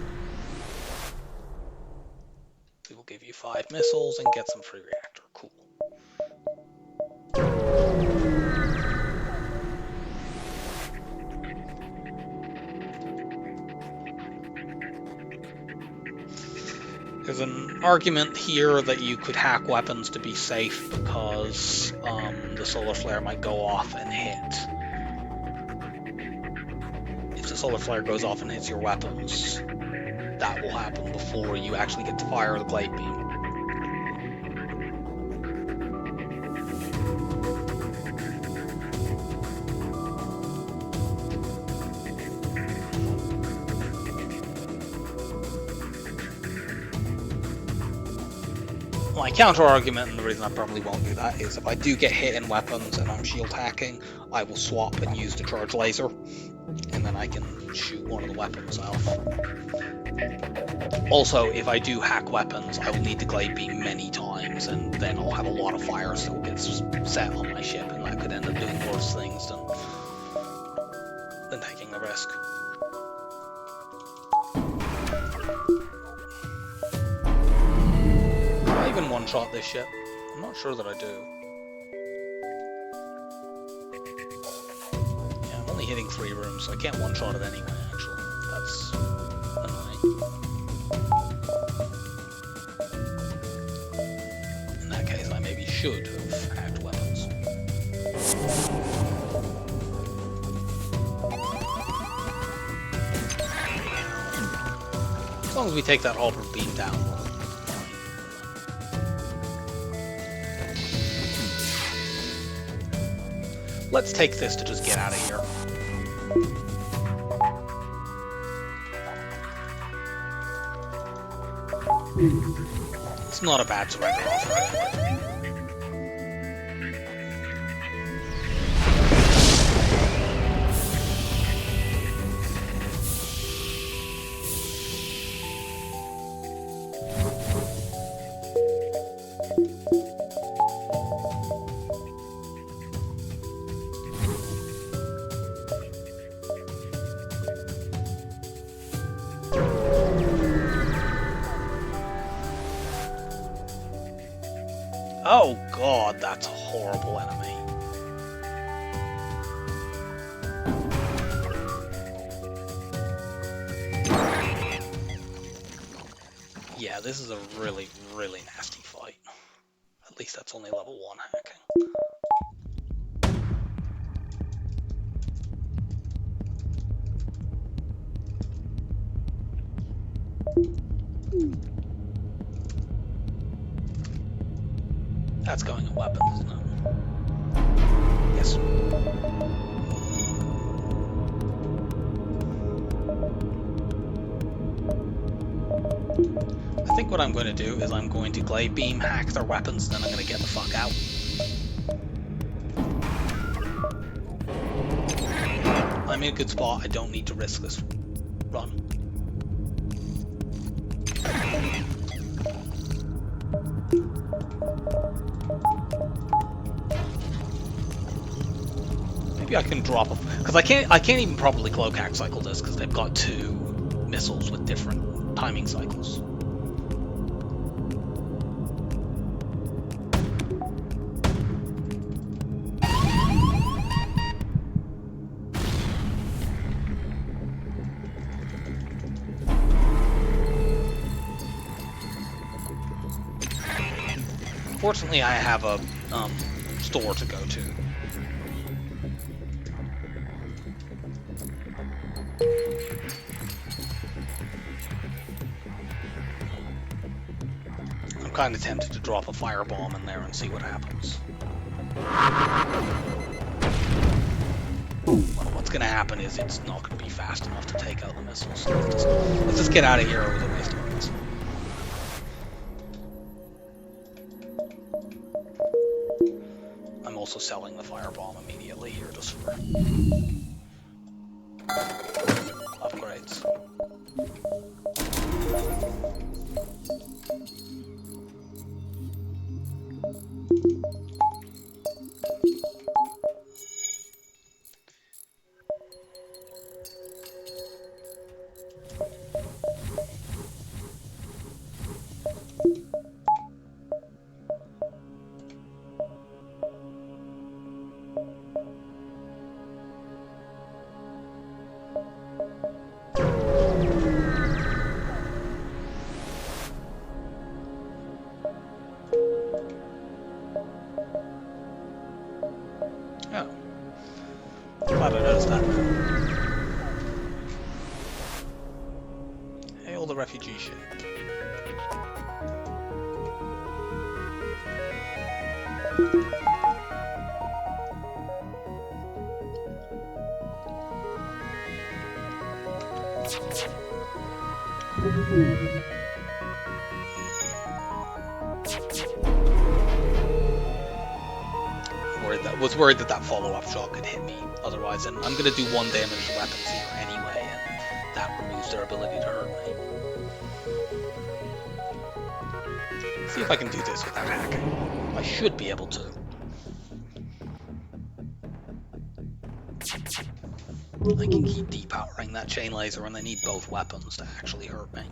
We will give you 5 missiles and get some free reactor. Cool. There's an argument here that you could hack weapons to be safe because the solar flare might go off and hit. If the solar flare goes off and hits your weapons, that will happen before you actually get to fire the glade beam. My counter argument, and the reason I probably won't do that, is if I do get hit in weapons and I'm shield hacking, I will swap and use the charge laser, and then I can shoot one of the weapons off. Also, if I do hack weapons, I will need the glade beam many times, and then I'll have a lot of fire still gets set on my ship, and that could end up doing worse things than taking the risk. Do I even one-shot this ship? I'm not sure that I do. Yeah, I'm only hitting 3 rooms, so I can't one-shot it anyway, actually. That's annoying. In that case, I maybe should have hacked weapons. As long as we take that halberd beam down, we're fine. Let's take this to just get out of here. It's not a bad surrender offer anyway. Oh god, that's a horrible enemy. Yeah, this is a really, really nasty fight. At least that's only level 1 hacking. That's going at weapons, isn't it? Yes. I think what I'm going to do is I'm going to glaive beam, hack their weapons, then I'm going to get the fuck out. I'm in a good spot. I don't need to risk this run. Maybe I can drop them because I can't even properly cloak hack cycle this because they've got 2 missiles with different timing cycles. Fortunately, I have a store to go to. I'm kind of tempted to drop a firebomb in there and see what happens. Well, what's going to happen is it's not going to be fast enough to take out the missiles. So let's just get out of here with a waste of bullets. I'm also selling the firebomb immediately here just for upgrades. Oh. Glad I noticed that now. Hail the refugee ship. Was worried that follow-up shot could hit me otherwise, and I'm going to do 1 damage to weapons here anyway, and that removes their ability to hurt me. See if I can do this without hacking. I should be able to. I can keep depowering that chain laser, and I need both weapons to actually hurt me.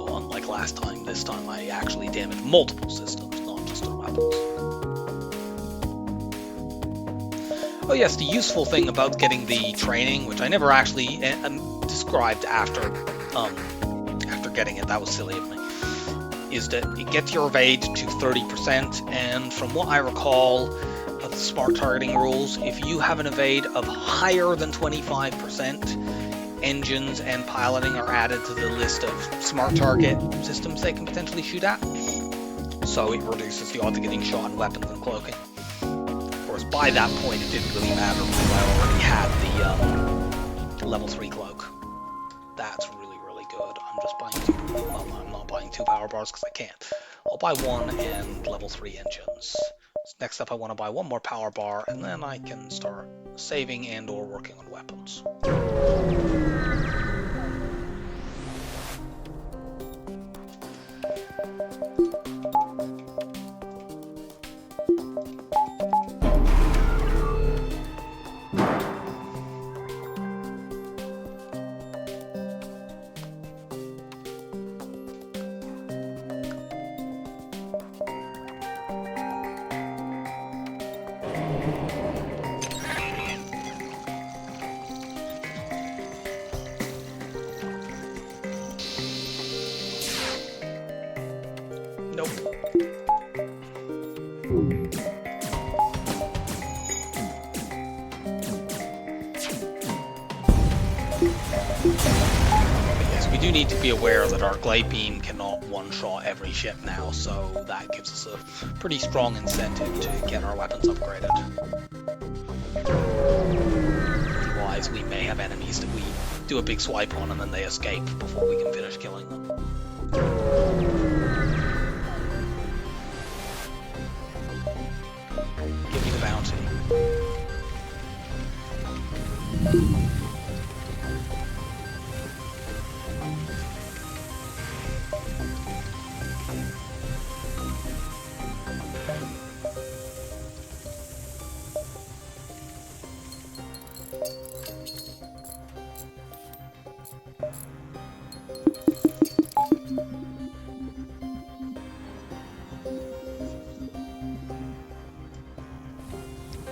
Unlike last time, this time I actually damaged multiple systems, not just their weapons. Oh yes, the useful thing about getting the training, which I never actually described after getting it, that was silly of me, is that it gets your evade to 30%, and from what I recall of the smart targeting rules, if you have an evade of higher than 25%, engines and piloting are added to the list of smart target systems they can potentially shoot at. So it reduces the odds of getting shot in weapons and cloaking. Of course, by that point it didn't really matter because I already had the level 3 cloak. That's really, really good. I'm just buying 2. Well, I'm not buying 2 power bars because I can't. I'll buy 1 and level 3 engines. Next up I want to buy 1 more power bar, and then I can start saving and or working on weapons. Nope. Yes, we do need to be aware that our glide beam cannot one-shot every ship now, so that gives us a pretty strong incentive to get our weapons upgraded. Otherwise, we may have enemies that we do a big swipe on and then they escape before we can finish killing them. Give me the bounty.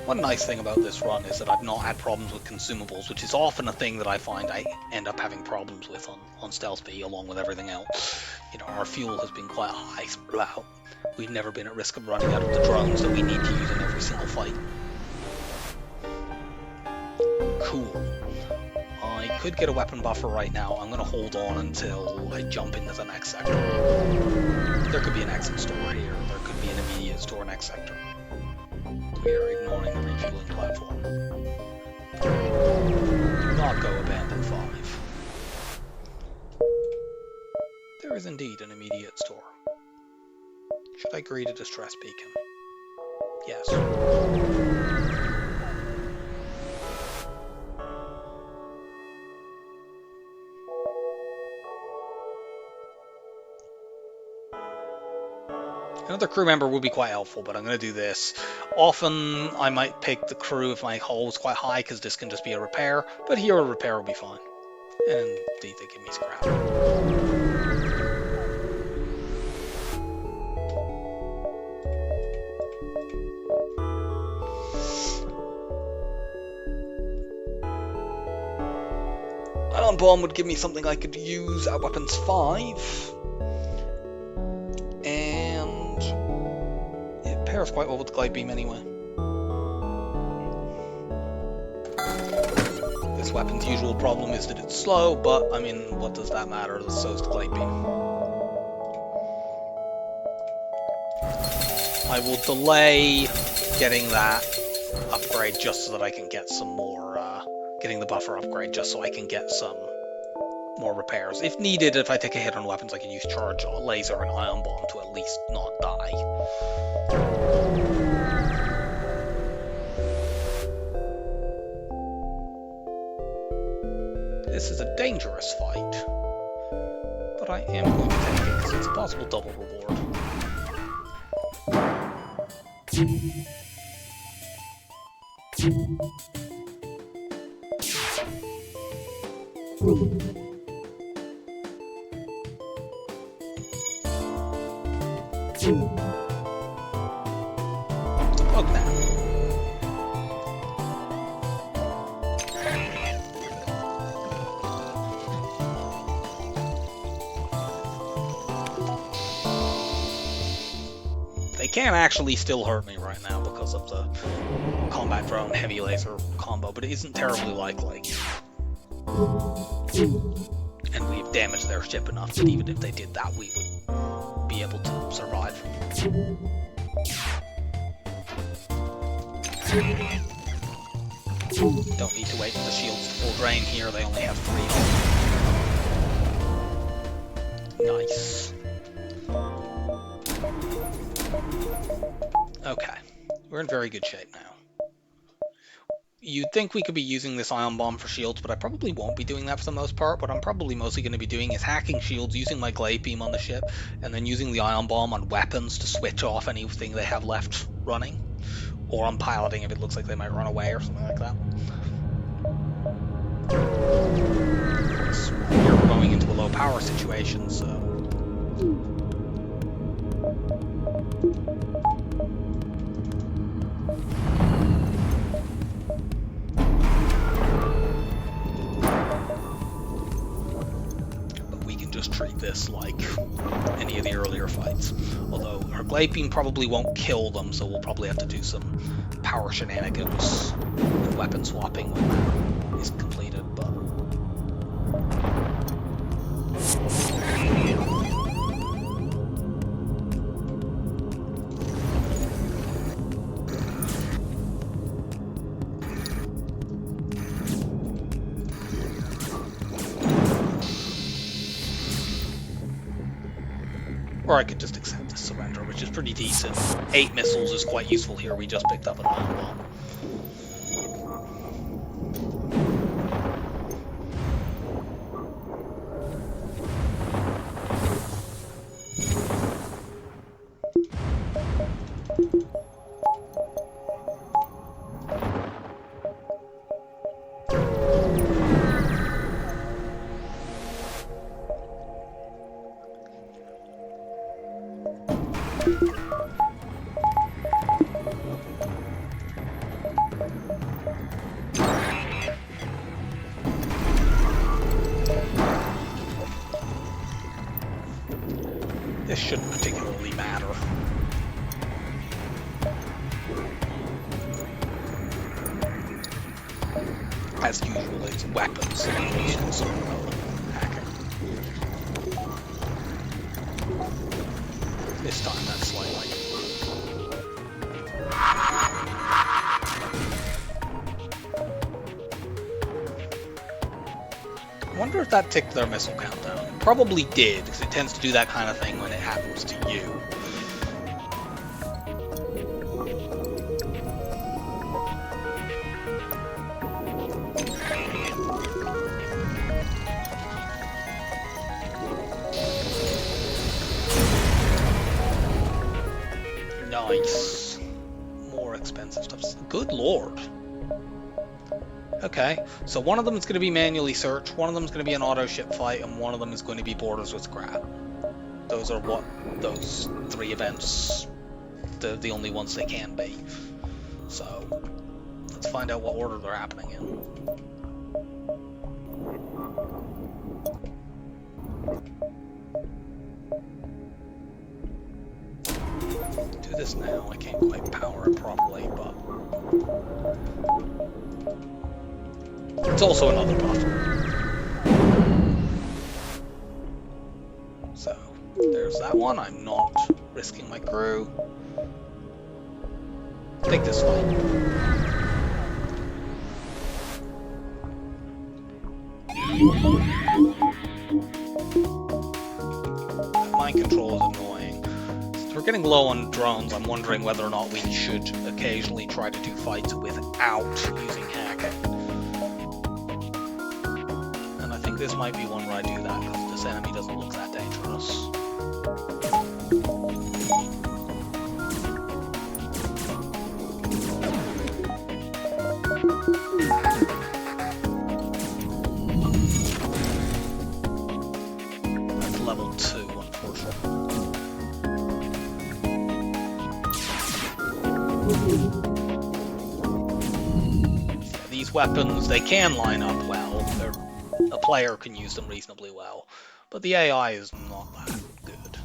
One nice thing about this run is that I've not had problems with consumables, which is often a thing that I find I end up having problems with on Stealth B, along with everything else. You know, our fuel has been quite high throughout. We've never been at risk of running out of the drones that we need to use in every single fight. Cool. I could get a weapon buffer right now. I'm going to hold on until I jump into the next sector. There could be an exit store here. There could be an immediate store next sector. We are ignoring the refueling platform. Do not go abandon 5. There is indeed an immediate store. Should I greet a distress beacon? Yes. Another crew member would be quite helpful, but I'm going to do this. Often I might pick the crew if my hull is quite high, because this can just be a repair, but here a repair will be fine. And indeed they give me scrap. Ion Bomb would give me something I could use at weapons 5. Pairs quite well with the glide beam anyway. This weapon's usual problem is that it's slow, but I mean, what does that matter? So is the glide beam. I will delay getting that upgrade just so that I can get some more, getting the buffer upgrade just so I can get some more repairs. If needed, if I take a hit on weapons, I can use charge, laser, and ion bomb to at least not die. This is a dangerous fight, but I am going to take it because it's a possible double reward. Look now. They can actually still hurt me right now because of the combat drone heavy laser combo, but it isn't terribly likely. And we've damaged their ship enough that even if they did that, we would be able to survive. Don't need to wait for the shields to full drain here, they only have 3. Nice. Okay, we're in very good shape now. You'd think we could be using this ion bomb for shields, but I probably won't be doing that for the most part. What I'm probably mostly going to be doing is hacking shields, using my glade beam on the ship, and then using the ion bomb on weapons to switch off anything they have left running. Or on piloting if it looks like they might run away or something like that. We're going into a low power situation, so... just treat this like any of the earlier fights. Although our Glaive Beam probably won't kill them, so we'll probably have to do some power shenanigans and weapon swapping when it's completed. But or I could just accept the surrender, which is pretty decent. 8 missiles is quite useful here. We just picked up an ion bomb. This shouldn't particularly matter. As usual, it's weapons that I'm most concerned about hacking. This time, that's slightly. I wonder if that ticked their missile countdown. It probably did, because it tends to do that kind of thing when it happens to you. Nice. More expensive stuff. Good lord. Okay, so one of them is going to be manually search, one of them is going to be an auto ship fight, and one of them is going to be borders with scrap. Those are what those 3 events, the only ones they can be. So let's find out what order they're happening in. Do this now. I can't quite power it properly, but it's also another buff. So, there's that one. I'm not risking my crew. Take this fight. Mind control is annoying. Since we're getting low on drones, I'm wondering whether or not we should occasionally try to do fights without using hacking. This might be one where I do that, because this enemy doesn't look that dangerous. That's level 2, unfortunately. Yeah, these weapons, they can line up well. A player can use them reasonably well, but the AI is not that good.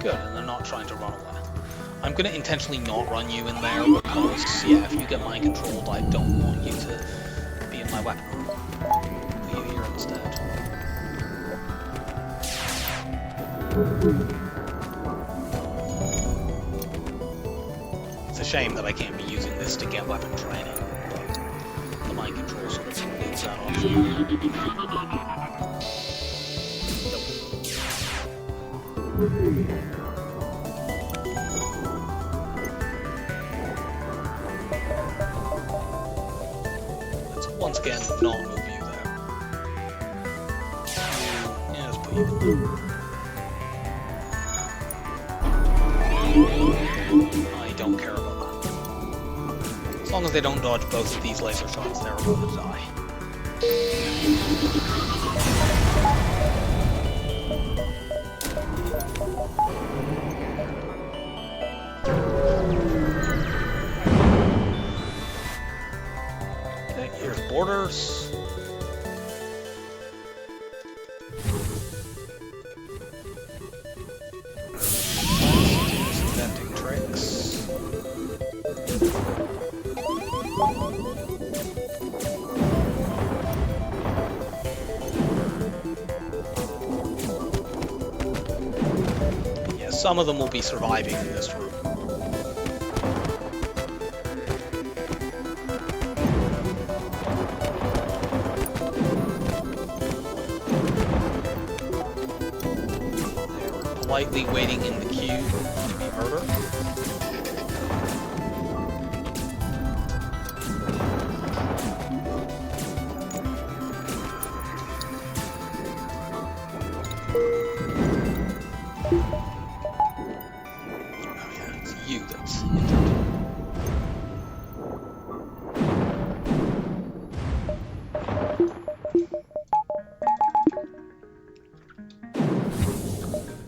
Good, and they're not trying to run away. I'm going to intentionally not run you in there because, yeah, if you get mind controlled, I don't want you to be in my weapon room. Put you here instead. It's a shame that I can't be using this to get weapon training, but the mind control sort of leaves that option. Let's once again not move you there. I don't care about that. As long as they don't dodge both of these laser shots, they're going to die. Okay, here's borders. Inventing tricks. Yeah, some of them will be surviving in this room. Politely waiting in the queue to be murdered. Oh yeah, it's you that's injured.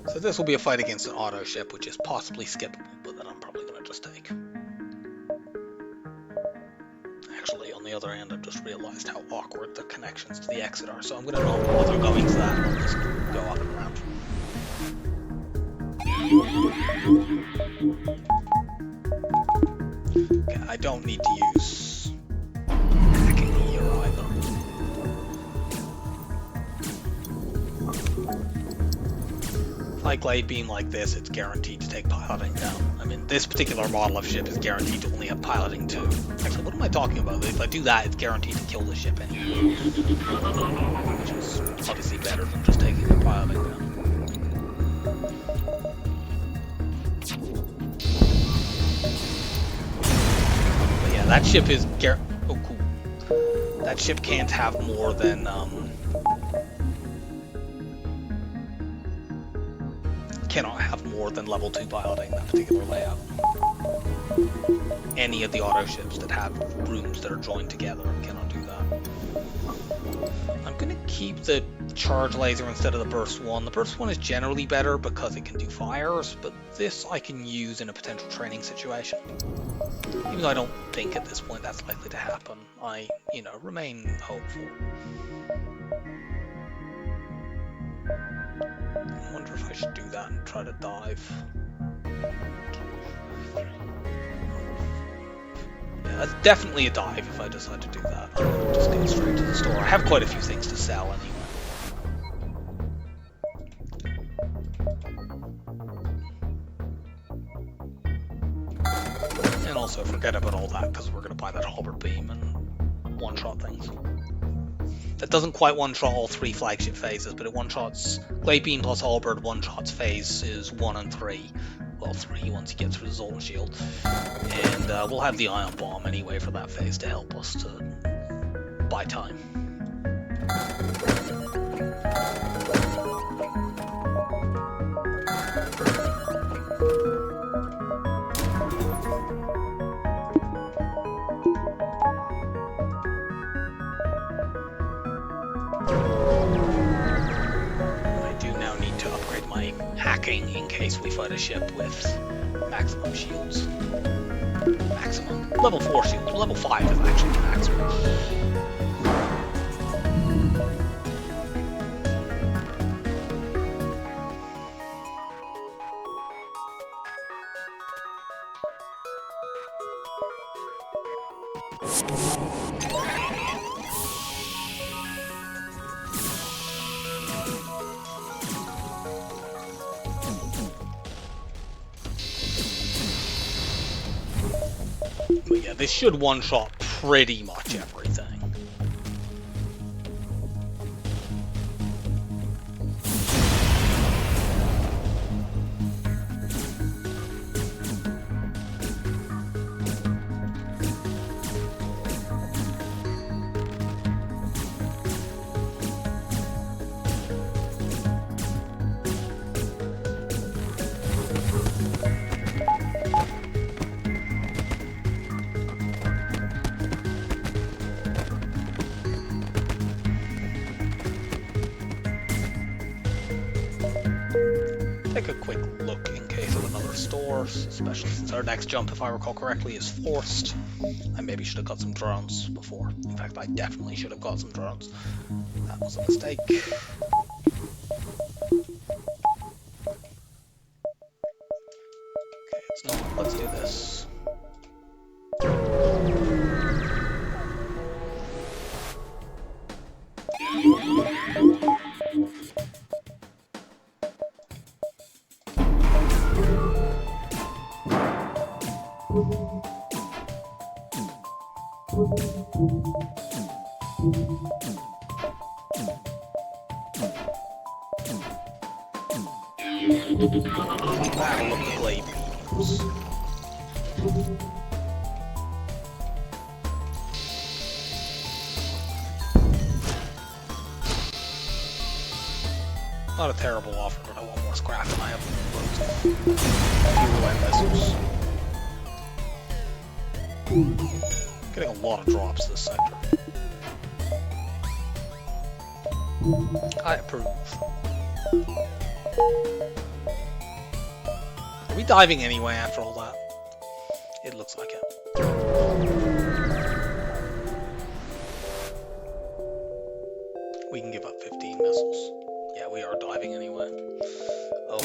So this will be a fight against an auto ship, which is possibly skippable, but that I'm probably going to just take. Actually, on the other hand, I've just realized how awkward the connections to the exit are, so I'm going to not bother going to that, I'll just go up and around. Okay, I don't need to use hacking here either. If I glade beam like this, it's guaranteed to take piloting down. I mean, this particular model of ship is guaranteed to only have piloting 2. Actually, what am I talking about? If I do that, it's guaranteed to kill the ship anyway. Which is obviously better than just taking the piloting down. But yeah, that ship is oh, cool. That ship can't have more than, cannot have more than level 2 piloting, that particular layout. Any of the auto ships that have rooms that are joined together cannot do that. I'm going to keep the charge laser instead of the burst 1. The burst 1 is generally better because it can do fires, but this I can use in a potential training situation. Even though I don't think at this point that's likely to happen, I, remain hopeful. I wonder if I should do that and try to dive. Yeah, that's definitely a dive if I decide to do that. I'm going to just go straight to the store. I have quite a few things to sell anyway. And also forget about all that because we're going to buy that halberd beam and one-shot things. That doesn't quite one-shot all 3 flagship phases, but it one-shots Glade Beam plus Halberd, one-shots phases 1 and 3. Well, 3 once you get through the Zoltan Shield. And we'll have the Ion Bomb anyway for that phase to help us to buy time. Hacking in case we fight a ship with maximum shields. Maximum. Level 4 shields. Level 5 is actually the maximum. But yeah, this should one-shot pretty much everything. take a quick look in case of another store, especially since our next jump, if I recall correctly, is forced. I maybe should have got some drones before. In fact, I definitely should have got some drones. That was a mistake. Okay, it's not. Let's do this. Battle of the Glade Beams. Not a terrible offer, but I want more scrap and I have loads of fuel and missiles. Getting a lot of drops this sector. I approve. Are we diving anyway after all that? It looks like it. We can give up 15 missiles. Yeah, we are diving anyway. Oh.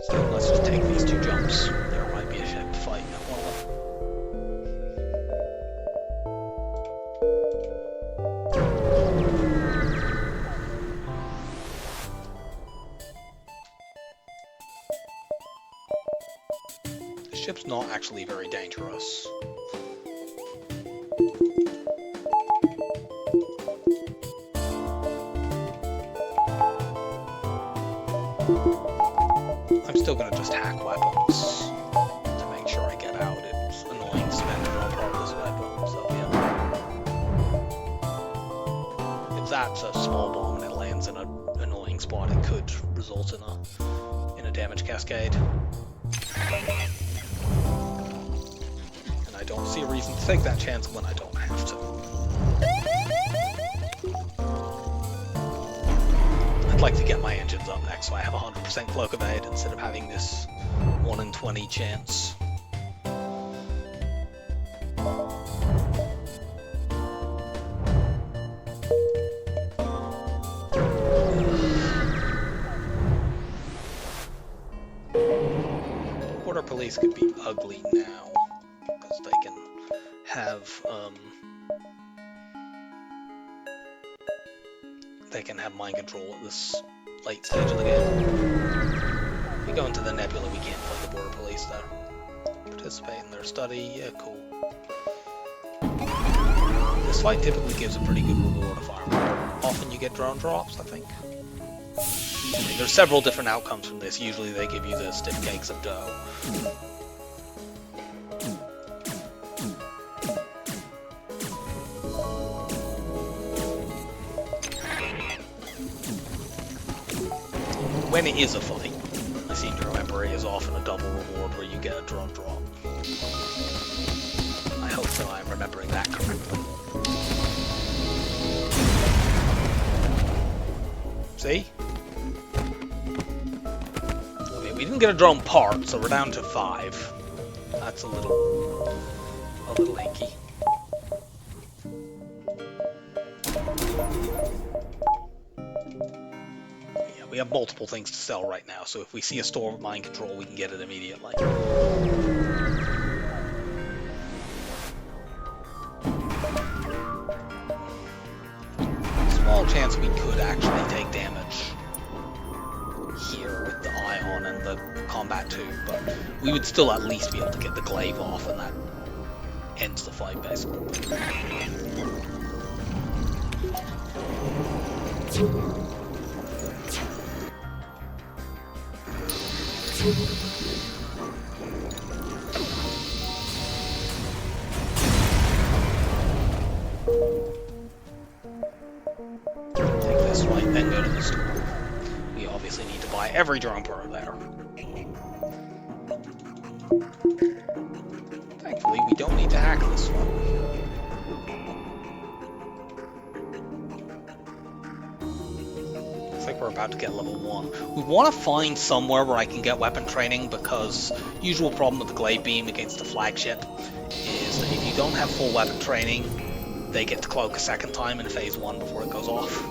So let's just take these two jumps. There might be a ship fight at one of them. The ship's not actually very dangerous. I'm still gonna just hack weapons to make sure I get out. It's annoying to spend it on part of this weapon, so yeah. If that's a small bomb and it lands in an annoying spot, it could result in a damage cascade. And I don't see a reason to take that chance when I don't have to. I'd like to get my engines up next so I have 100% cloak evade instead of having this 1 in 20 chance. Border police could be ugly now because they can have mind control at this late stage of the game. If we go into the nebula, we can't fight the border police though. Participate in their study, yeah, cool. This fight typically gives a pretty good reward if I remember. Often you get drone drops, I think. I mean, there's several different outcomes from this. Usually they give you the stiff cakes of dough. When it is a fight, I seem to remember it is often a double reward where you get a drone drop. I hope that I'm remembering that correctly. See? Okay, we didn't get a drone part, so we're down to 5. That's a little hinky. We have multiple things to sell right now, so if we see a store of mind control, we can get it immediately. Small chance we could actually take damage here with the ion and the combat tube, but we would still at least be able to get the glaive off, and that ends the fight, basically. Take this right, then go to the store. We obviously need to buy every drone part there. Thankfully, we don't need to hack this one. about to get level 1. We want to find somewhere where I can get weapon training, because usual problem with the Glade Beam against the flagship is that if you don't have full weapon training, they get to cloak a second time in phase 1 before it goes off.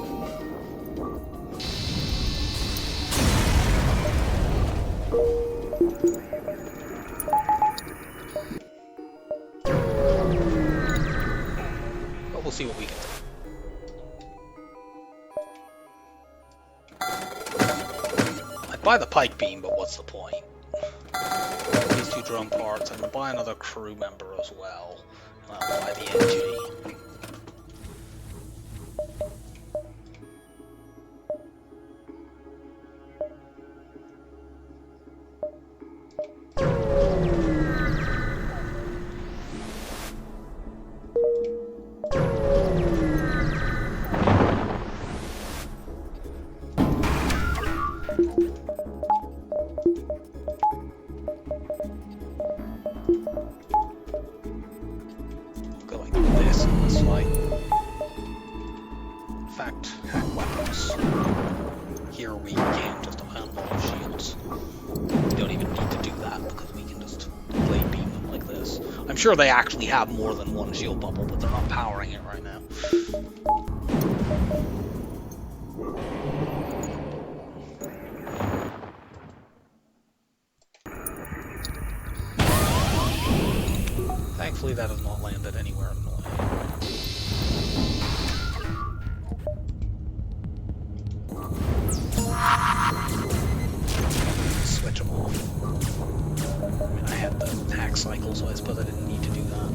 But we'll see what we can do. I'd buy the pike beam, but what's the point? These 2 drone parts. I'm going to buy another crew member as well. And I'll buy the NG. Go like this on the slide. In fact, hack weapons. Here we can just unlock shields. We don't even need to do that because we can just blade beam them like this. I'm sure they actually have more than one shield bubble, but they're not powering it right now. Thankfully that has not landed anywhere in the way. Switch them off. I mean, I had the hack cycle, so I suppose I didn't need to do that.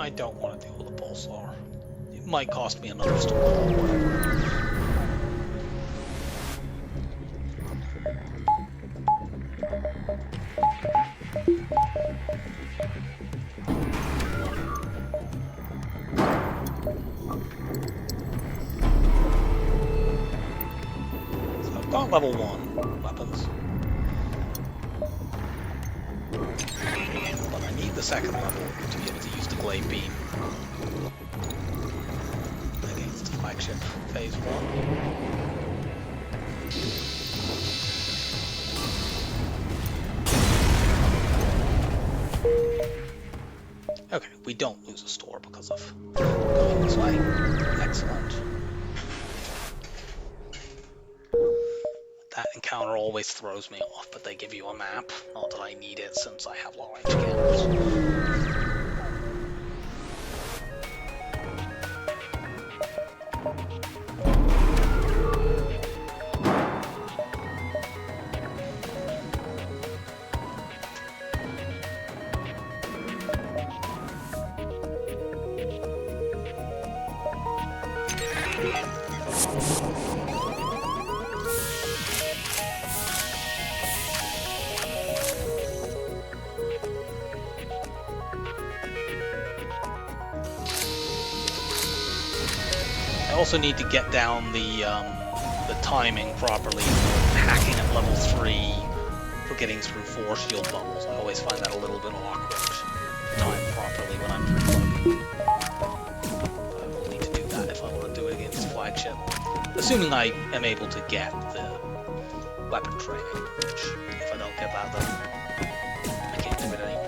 I don't want to deal with a pulsar. It might cost me another storm or whatever. So I've got level 1 weapons. But I need the second level to be able to use the Glade Beam against the flagship phase 1. Okay, we don't lose a store because of going this way. Excellent. That encounter always throws me off, but they give you a map. Not that I need it since I have long-range cameras. I also need to get down the timing properly for hacking at level 3 for getting through 4 shield bubbles. I always find that a little bit awkward to time properly when I'm through. I will need to do that if I want to do it against the flagship. Assuming I am able to get the weapon training, which if I don't get that then I can't do it anymore.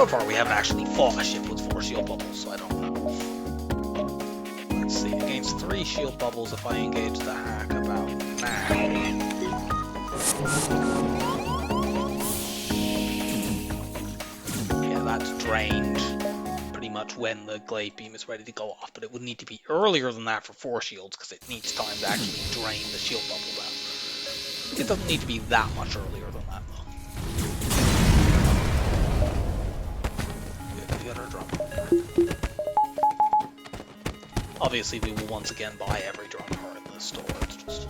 So far, we haven't actually fought a ship with 4 shield bubbles, so I don't know. Let's see, against 3 shield bubbles, if I engage the hack about now. Yeah, that's drained pretty much when the glaive beam is ready to go off, but it would need to be earlier than that for 4 shields, because it needs time to actually drain the shield bubble down. It doesn't need to be that much earlier than that, though. The other drum. Obviously, we will once again buy every drum card in the store. It's just...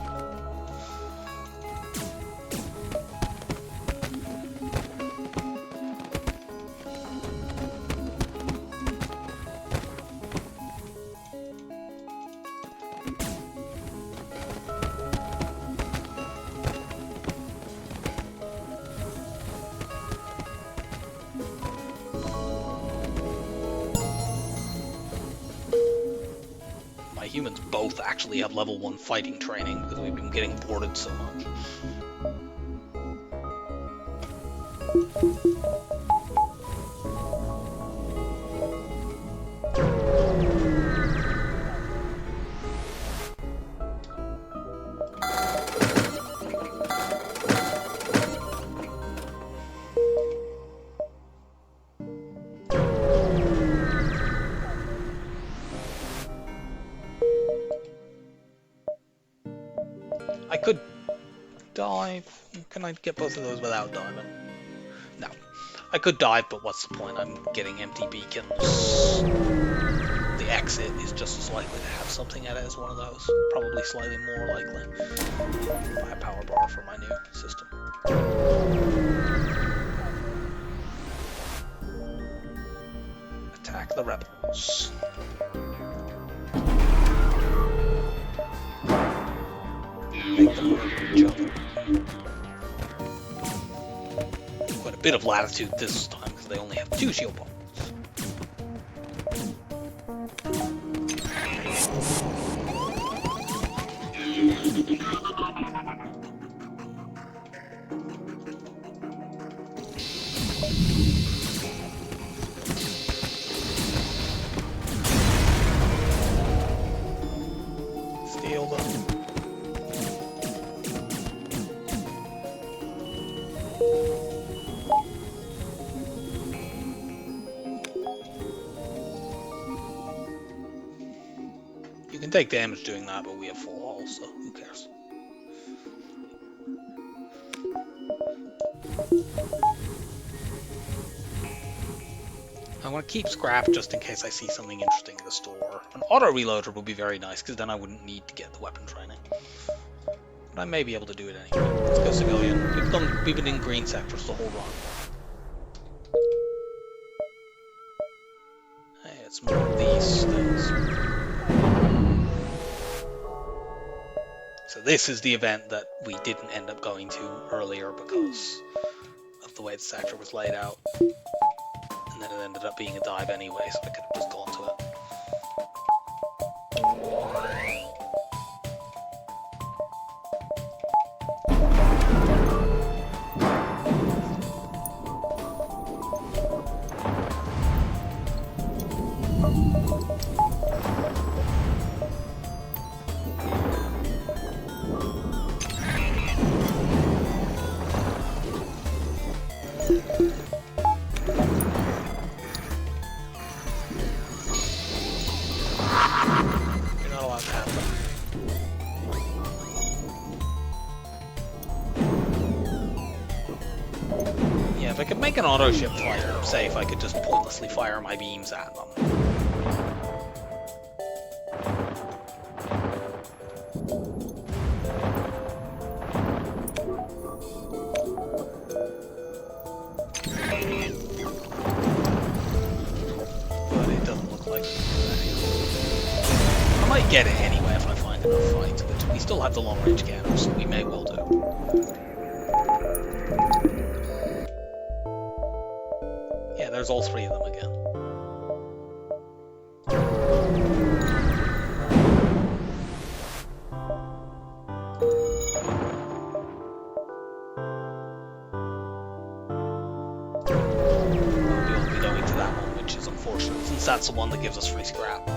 humans both actually have level 1 fighting training because we've been getting boarded so much. I could dive. Can I get both of those without diving? No. I could dive, but what's the point? I'm getting empty beacons. The exit is just as likely to have something at it as one of those. Probably slightly more likely. Buy a power bar for my new system. Attack the rebels. Make them murder each other. Quite a bit of latitude this time because they only have 2 shield bombs. Steal them. You can take damage doing that, but we have full hull, so who cares? I want to keep scrap just in case I see something interesting in the store. An auto reloader would be very nice, because then I wouldn't need to get the weapon training. But I may be able to do it anyway. Let's go civilian. We've been in green sectors the whole run. Hey, it's more of these things. So this is the event that we didn't end up going to earlier because of the way the sector was laid out. And then it ended up being a dive anyway, so I could have just gone to it. If I could make an auto ship fire safe, I could just pointlessly fire my beams at them. But it doesn't look like I might get it anyway if I find enough fights, but we still have the long range cannons, so we may well do. Yeah, there's all 3 of them again. We since that's the one that gives us free scrap.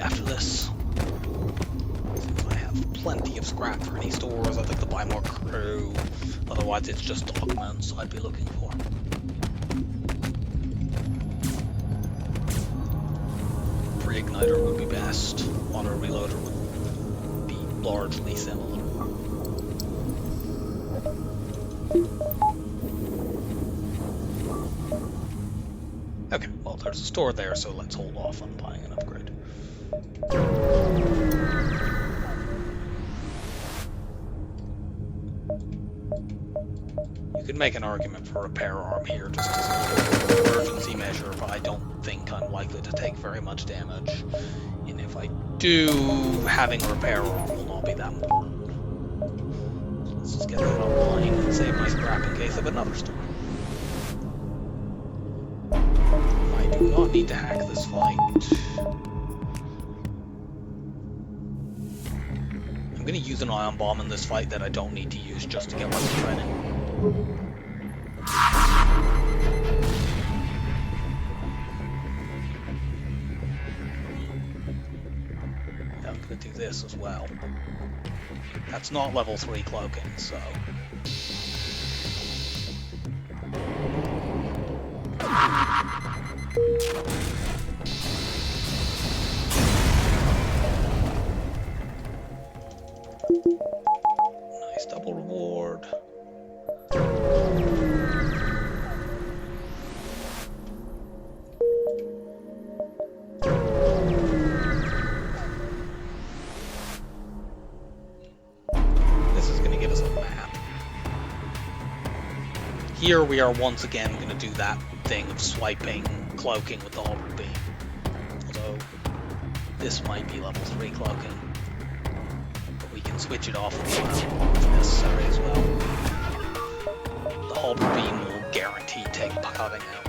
After this, since I have plenty of scrap for any stores, I'd like to buy more crew. Otherwise, it's just augments I'd be looking for. Pre-igniter would be best. Auto reloader would be largely similar. Okay, well, there's a store there, so let's hold off on buying an upgrade. You could make an argument for a repair arm here just as an emergency measure, but I don't think I'm likely to take very much damage. And if I do, having a repair arm will not be that important. So let's just get that online and save my scrap in case of another storm. I do not need to hack this fight. I'm going to use an ion bomb in this fight that I don't need to use just to get weapon training. I'm going to do this as well. That's not level 3 cloaking, so... Nice double reward. This is going to give us a map. Here we are once again going to do that thing of swiping, cloaking with the halberd beam. Although this might be level 3 cloaking. But we can switch it off if necessary as well. The halberd beam will guarantee take piloting out.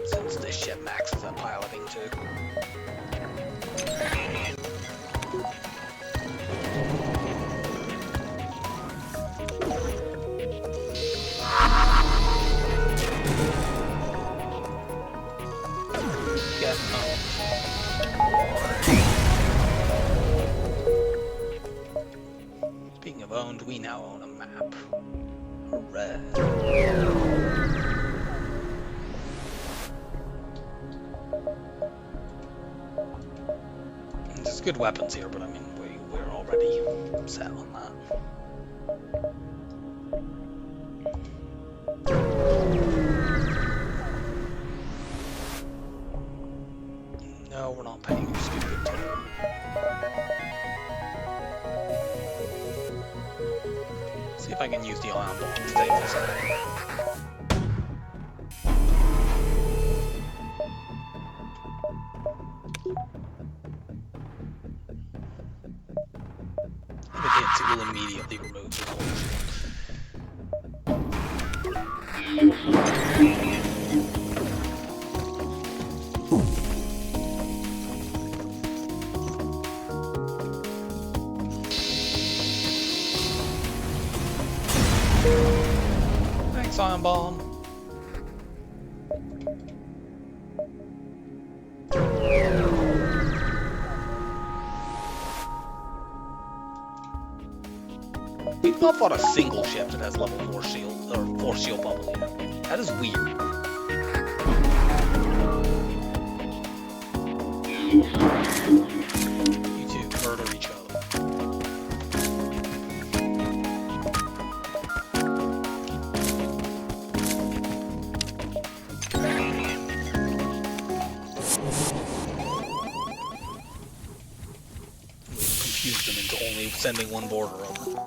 Since this ship maxes at piloting too. Speaking of owned, we now own a map. Hooray. There's good weapons here, but I mean, we're already set on that. No, we're not paying your stupid toll. See if I can use the ion bomb to take this out. If it hits, it will immediately remove the whole Thanks, ion bomb. We've not fought a single ship that has level 4 shield or 4 shield bubble yet. That is weird. You two murder each other. sending one border over.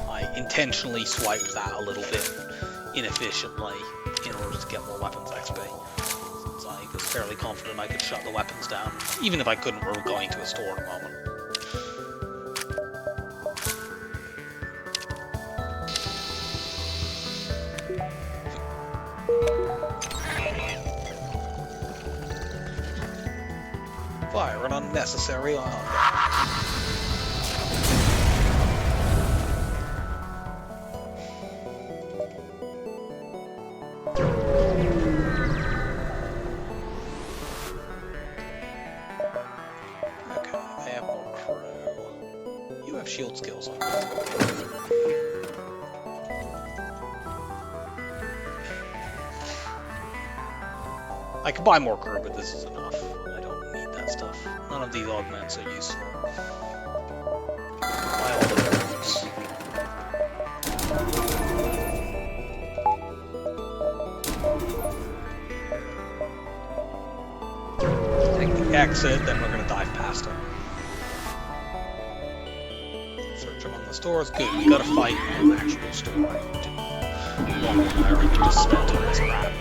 I intentionally swiped that a little bit inefficiently in order to get more weapons XP. Since I was fairly confident I could shut the weapons down. Even if I couldn't, we were going to a store in a moment. Fire an unnecessary oil. Okay, they have more crew. You have shield skills. I could buy more crew, but this is enough. I don't need that stuff. None of these augments are useful. Buy all the drones. Take the exit, then we're going to dive past it. Search among the stores. Good, we got to fight an actual store. One I already just spent on this crap.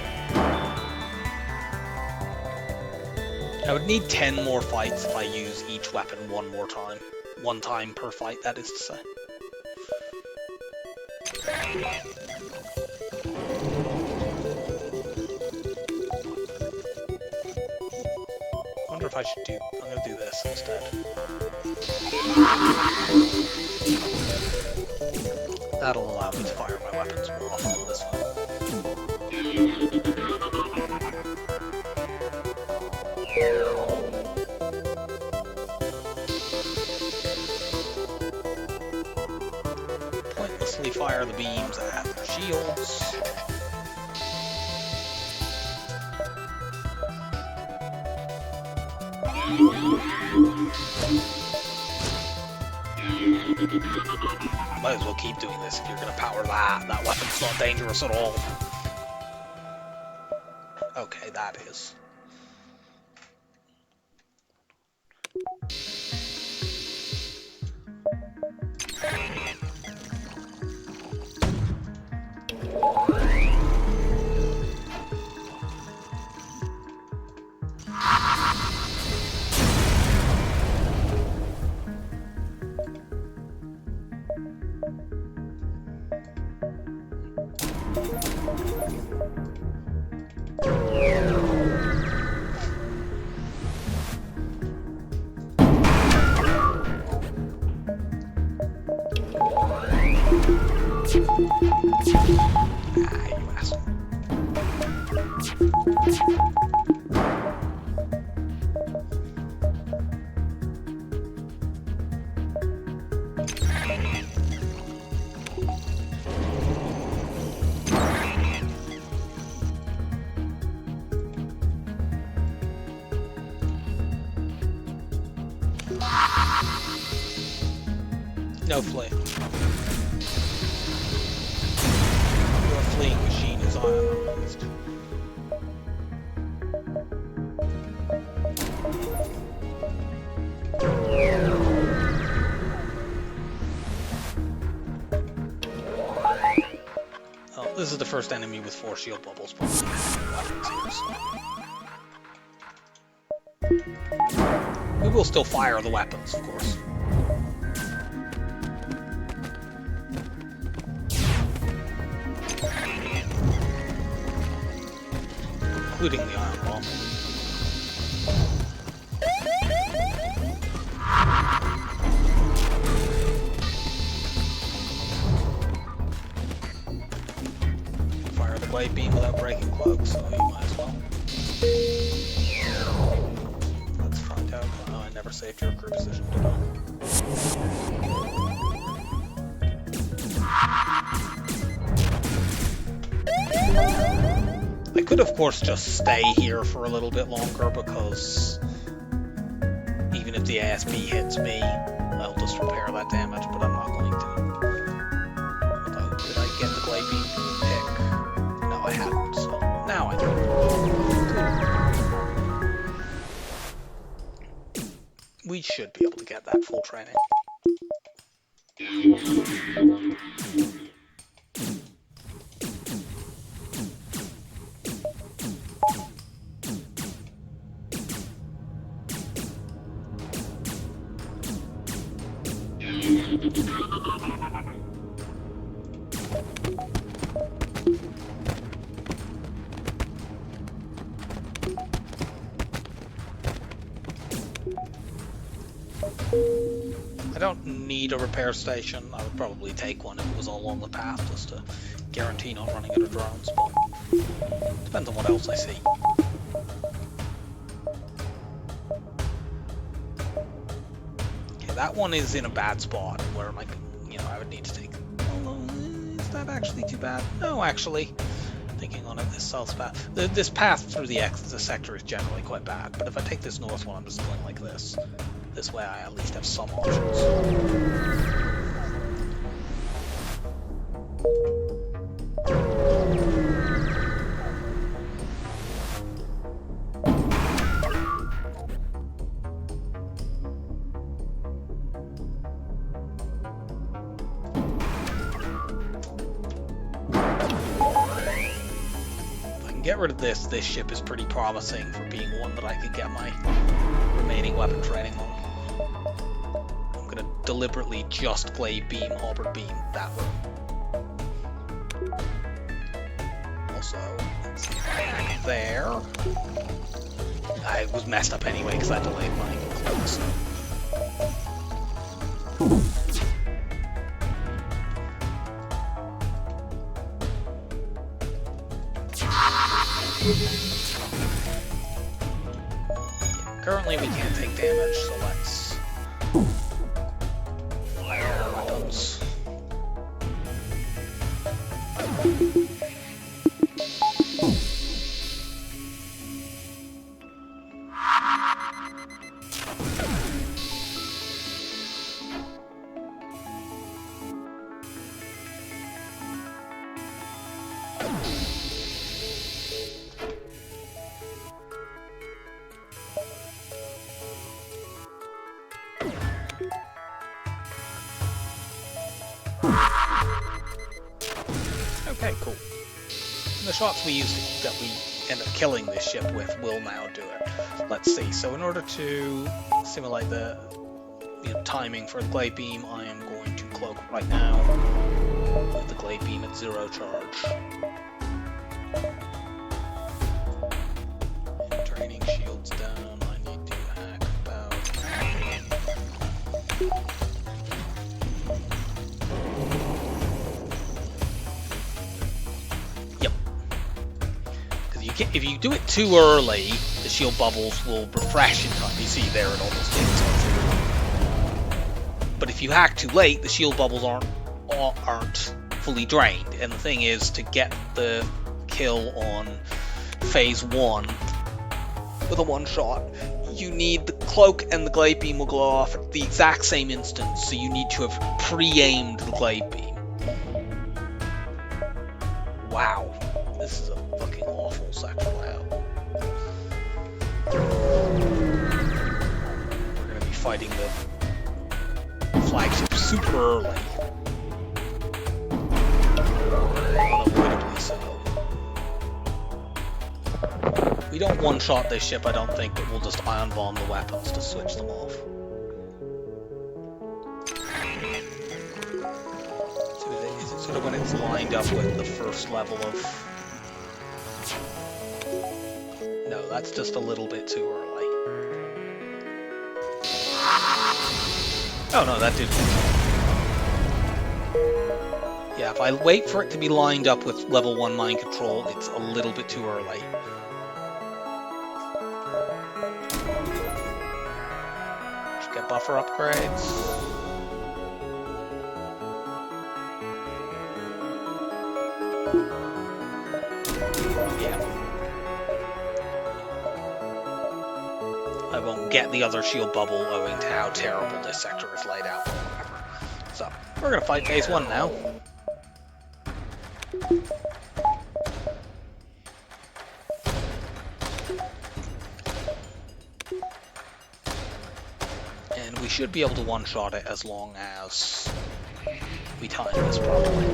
I would need 10 more fights if I use each weapon one more time. One time per fight, that is to say. I wonder if I should do... I'm going to do this instead. That'll allow me to fire my weapons more often on this one. Pointlessly fire the beams at their shields. Might as well keep doing this if you're going to power that. That weapon's not dangerous at all. Okay, that is. No flame. Your fleeing machine is ironized. Oh, this is the first enemy with 4 shield bubbles. We will still fire the weapons, of course. Including the iron bomb. Fire the blade beam without breaking cloaks, so you might as well. Let's find out. Oh, I never saved your crew position, did I? I could, of course, just stay here for a little bit longer, because even if the ASB hits me, I'll just repair that damage, but I'm not going to. we should be able to get that full training. I don't need a repair station. I would probably take one if it was all along the path, just to guarantee not running out of drones, but depends on what else I see. Okay, that one is in a bad spot where, like, you know, I would need to take... Oh, is that actually too bad? No, actually. Thinking on it, this south path... This path through the sector is generally quite bad, but if I take this north one, I'm just going like this. This way I at least have some options. If I can get rid of this ship is pretty promising for being one that I could get my remaining weapon training on. Deliberately just glaive beam, halberd beam that way. Also, let's see if I hack there. I was messed up anyway because I delayed my close. Yeah, currently we can't take damage, so let's weapons. Okay, cool. And the shots we used that we end up killing this ship with will now do it. Let's see. So in order to simulate the timing for the glaive beam, I am going to cloak right now with the glaive beam at 0 charge. And training shields down. I need to hack about. If you do it too early, the shield bubbles will refresh in time. You see there it almost did. But if you hack too late, the shield bubbles aren't fully drained. And the thing is, to get the kill on phase 1 with a one-shot, you need the cloak and the glaive beam will go off at the exact same instant, so you need to have pre-aimed the glaive beam. Wow, this is a fucking awful sector layout. We're gonna be fighting the flagship super early. Unavoidably so. We don't one-shot this ship, I don't think, but we'll just ion bomb the weapons to switch them off. So is it sort of when it's lined up with the first level of... No, that's just a little bit too early. Oh no, that did. Yeah, if I wait for it to be lined up with level 1 mind control, it's a little bit too early. Should get buffer upgrades. Yeah. I won't get the other shield bubble owing to how terrible this sector is laid out or whatever. So, we're gonna fight phase 1 now. should be able to one-shot it as long as we time this properly.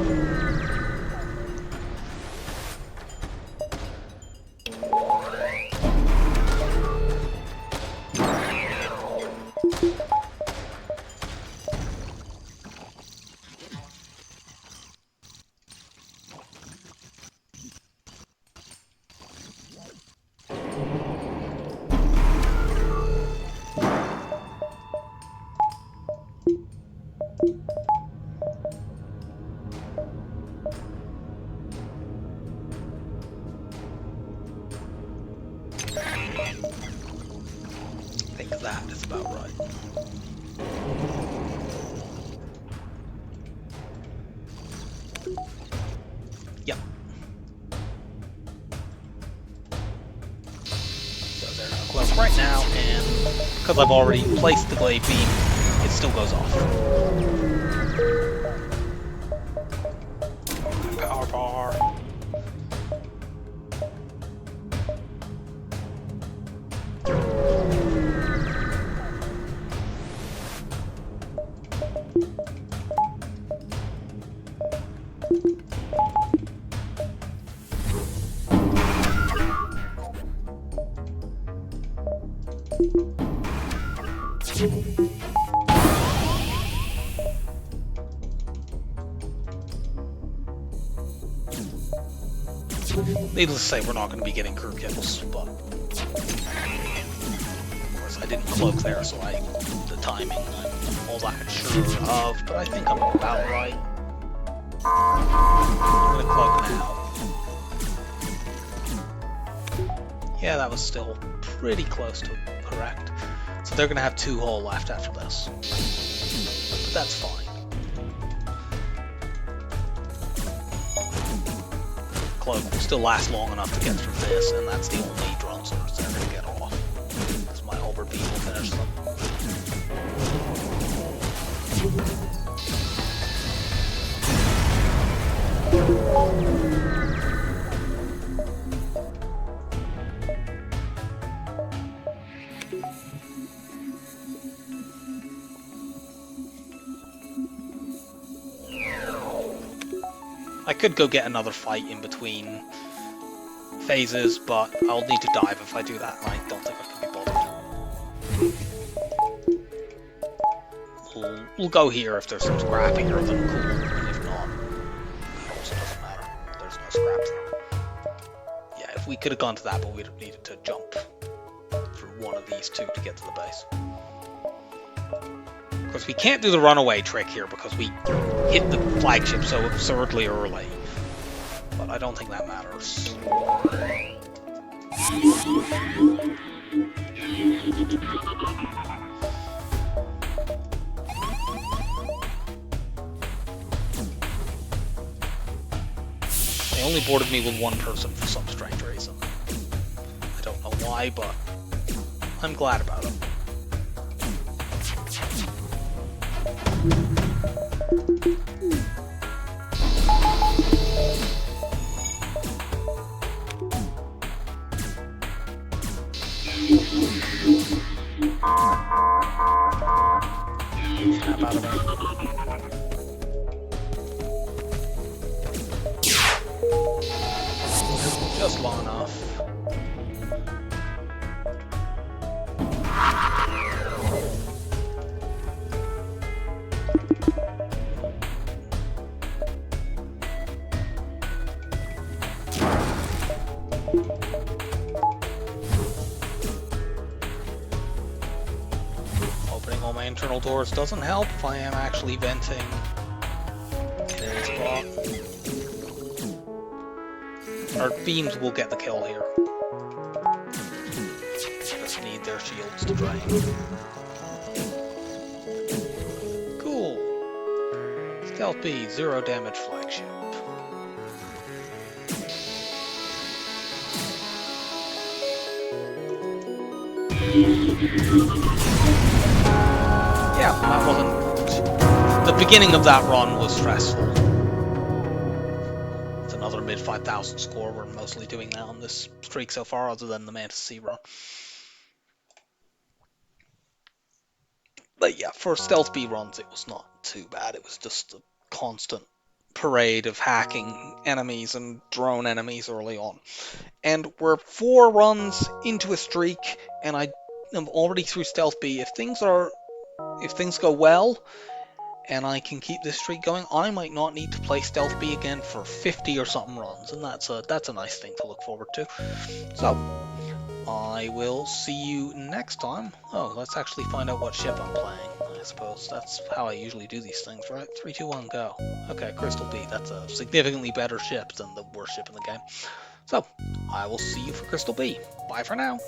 I think that is about right. Yep. So they're not close right now, and because I've already placed the glade beam, it still goes off. Power bar. Needless to say, we're not going to be getting crew kills, but of course I didn't cloak there, so the timing I'm all that sure of, but I think I'm about right. I'm going to cloak now. Yeah, that was still pretty close to correct. So they're going to have 2 hull left after this, but that's fine. Cloak will still last long enough to get through this, and that's the only drone source they're going to get off. Because my Albert beam will finish them. I could go get another fight in between phases, but I'll need to dive if I do that, and I don't think I can be bothered. We'll go here if there's some scrap here, then cool, and if not, it also doesn't matter. There's no scraps there. Yeah, if we could have gone to that, but we'd have needed to jump through one of these 2 to get to the base. Of course, we can't do the runaway trick here because we hit the flagship so absurdly early. But I don't think that matters. They only boarded me with 1 person for some strange reason. I don't know why, but I'm glad about it. Snap out of it. Just long enough. Opening all my internal doors doesn't help if I am actually venting in a spot. Our beams will get the kill here. Just need their shields to drain. Cool. Stealth B, 0 damage flagship. Yeah, that wasn't... The beginning of that run was stressful. It's another mid-5,000 score. We're mostly doing that on this streak so far, other than the Mantis C run. But yeah, for stealth B runs, it was not too bad. It was just a constant parade of hacking enemies and drone enemies early on. And we're 4 runs into a streak, and I am already through stealth B. If things go well, and I can keep this streak going, I might not need to play stealth B again for 50 or something runs, and that's a nice thing to look forward to. So I will see you next time. Oh, let's actually find out what ship I'm playing. I suppose that's how I usually do these things, right? 3, 2, 1, go. Okay, Crystal B. That's a significantly better ship than the worst ship in the game. So I will see you for Crystal B. Bye for now.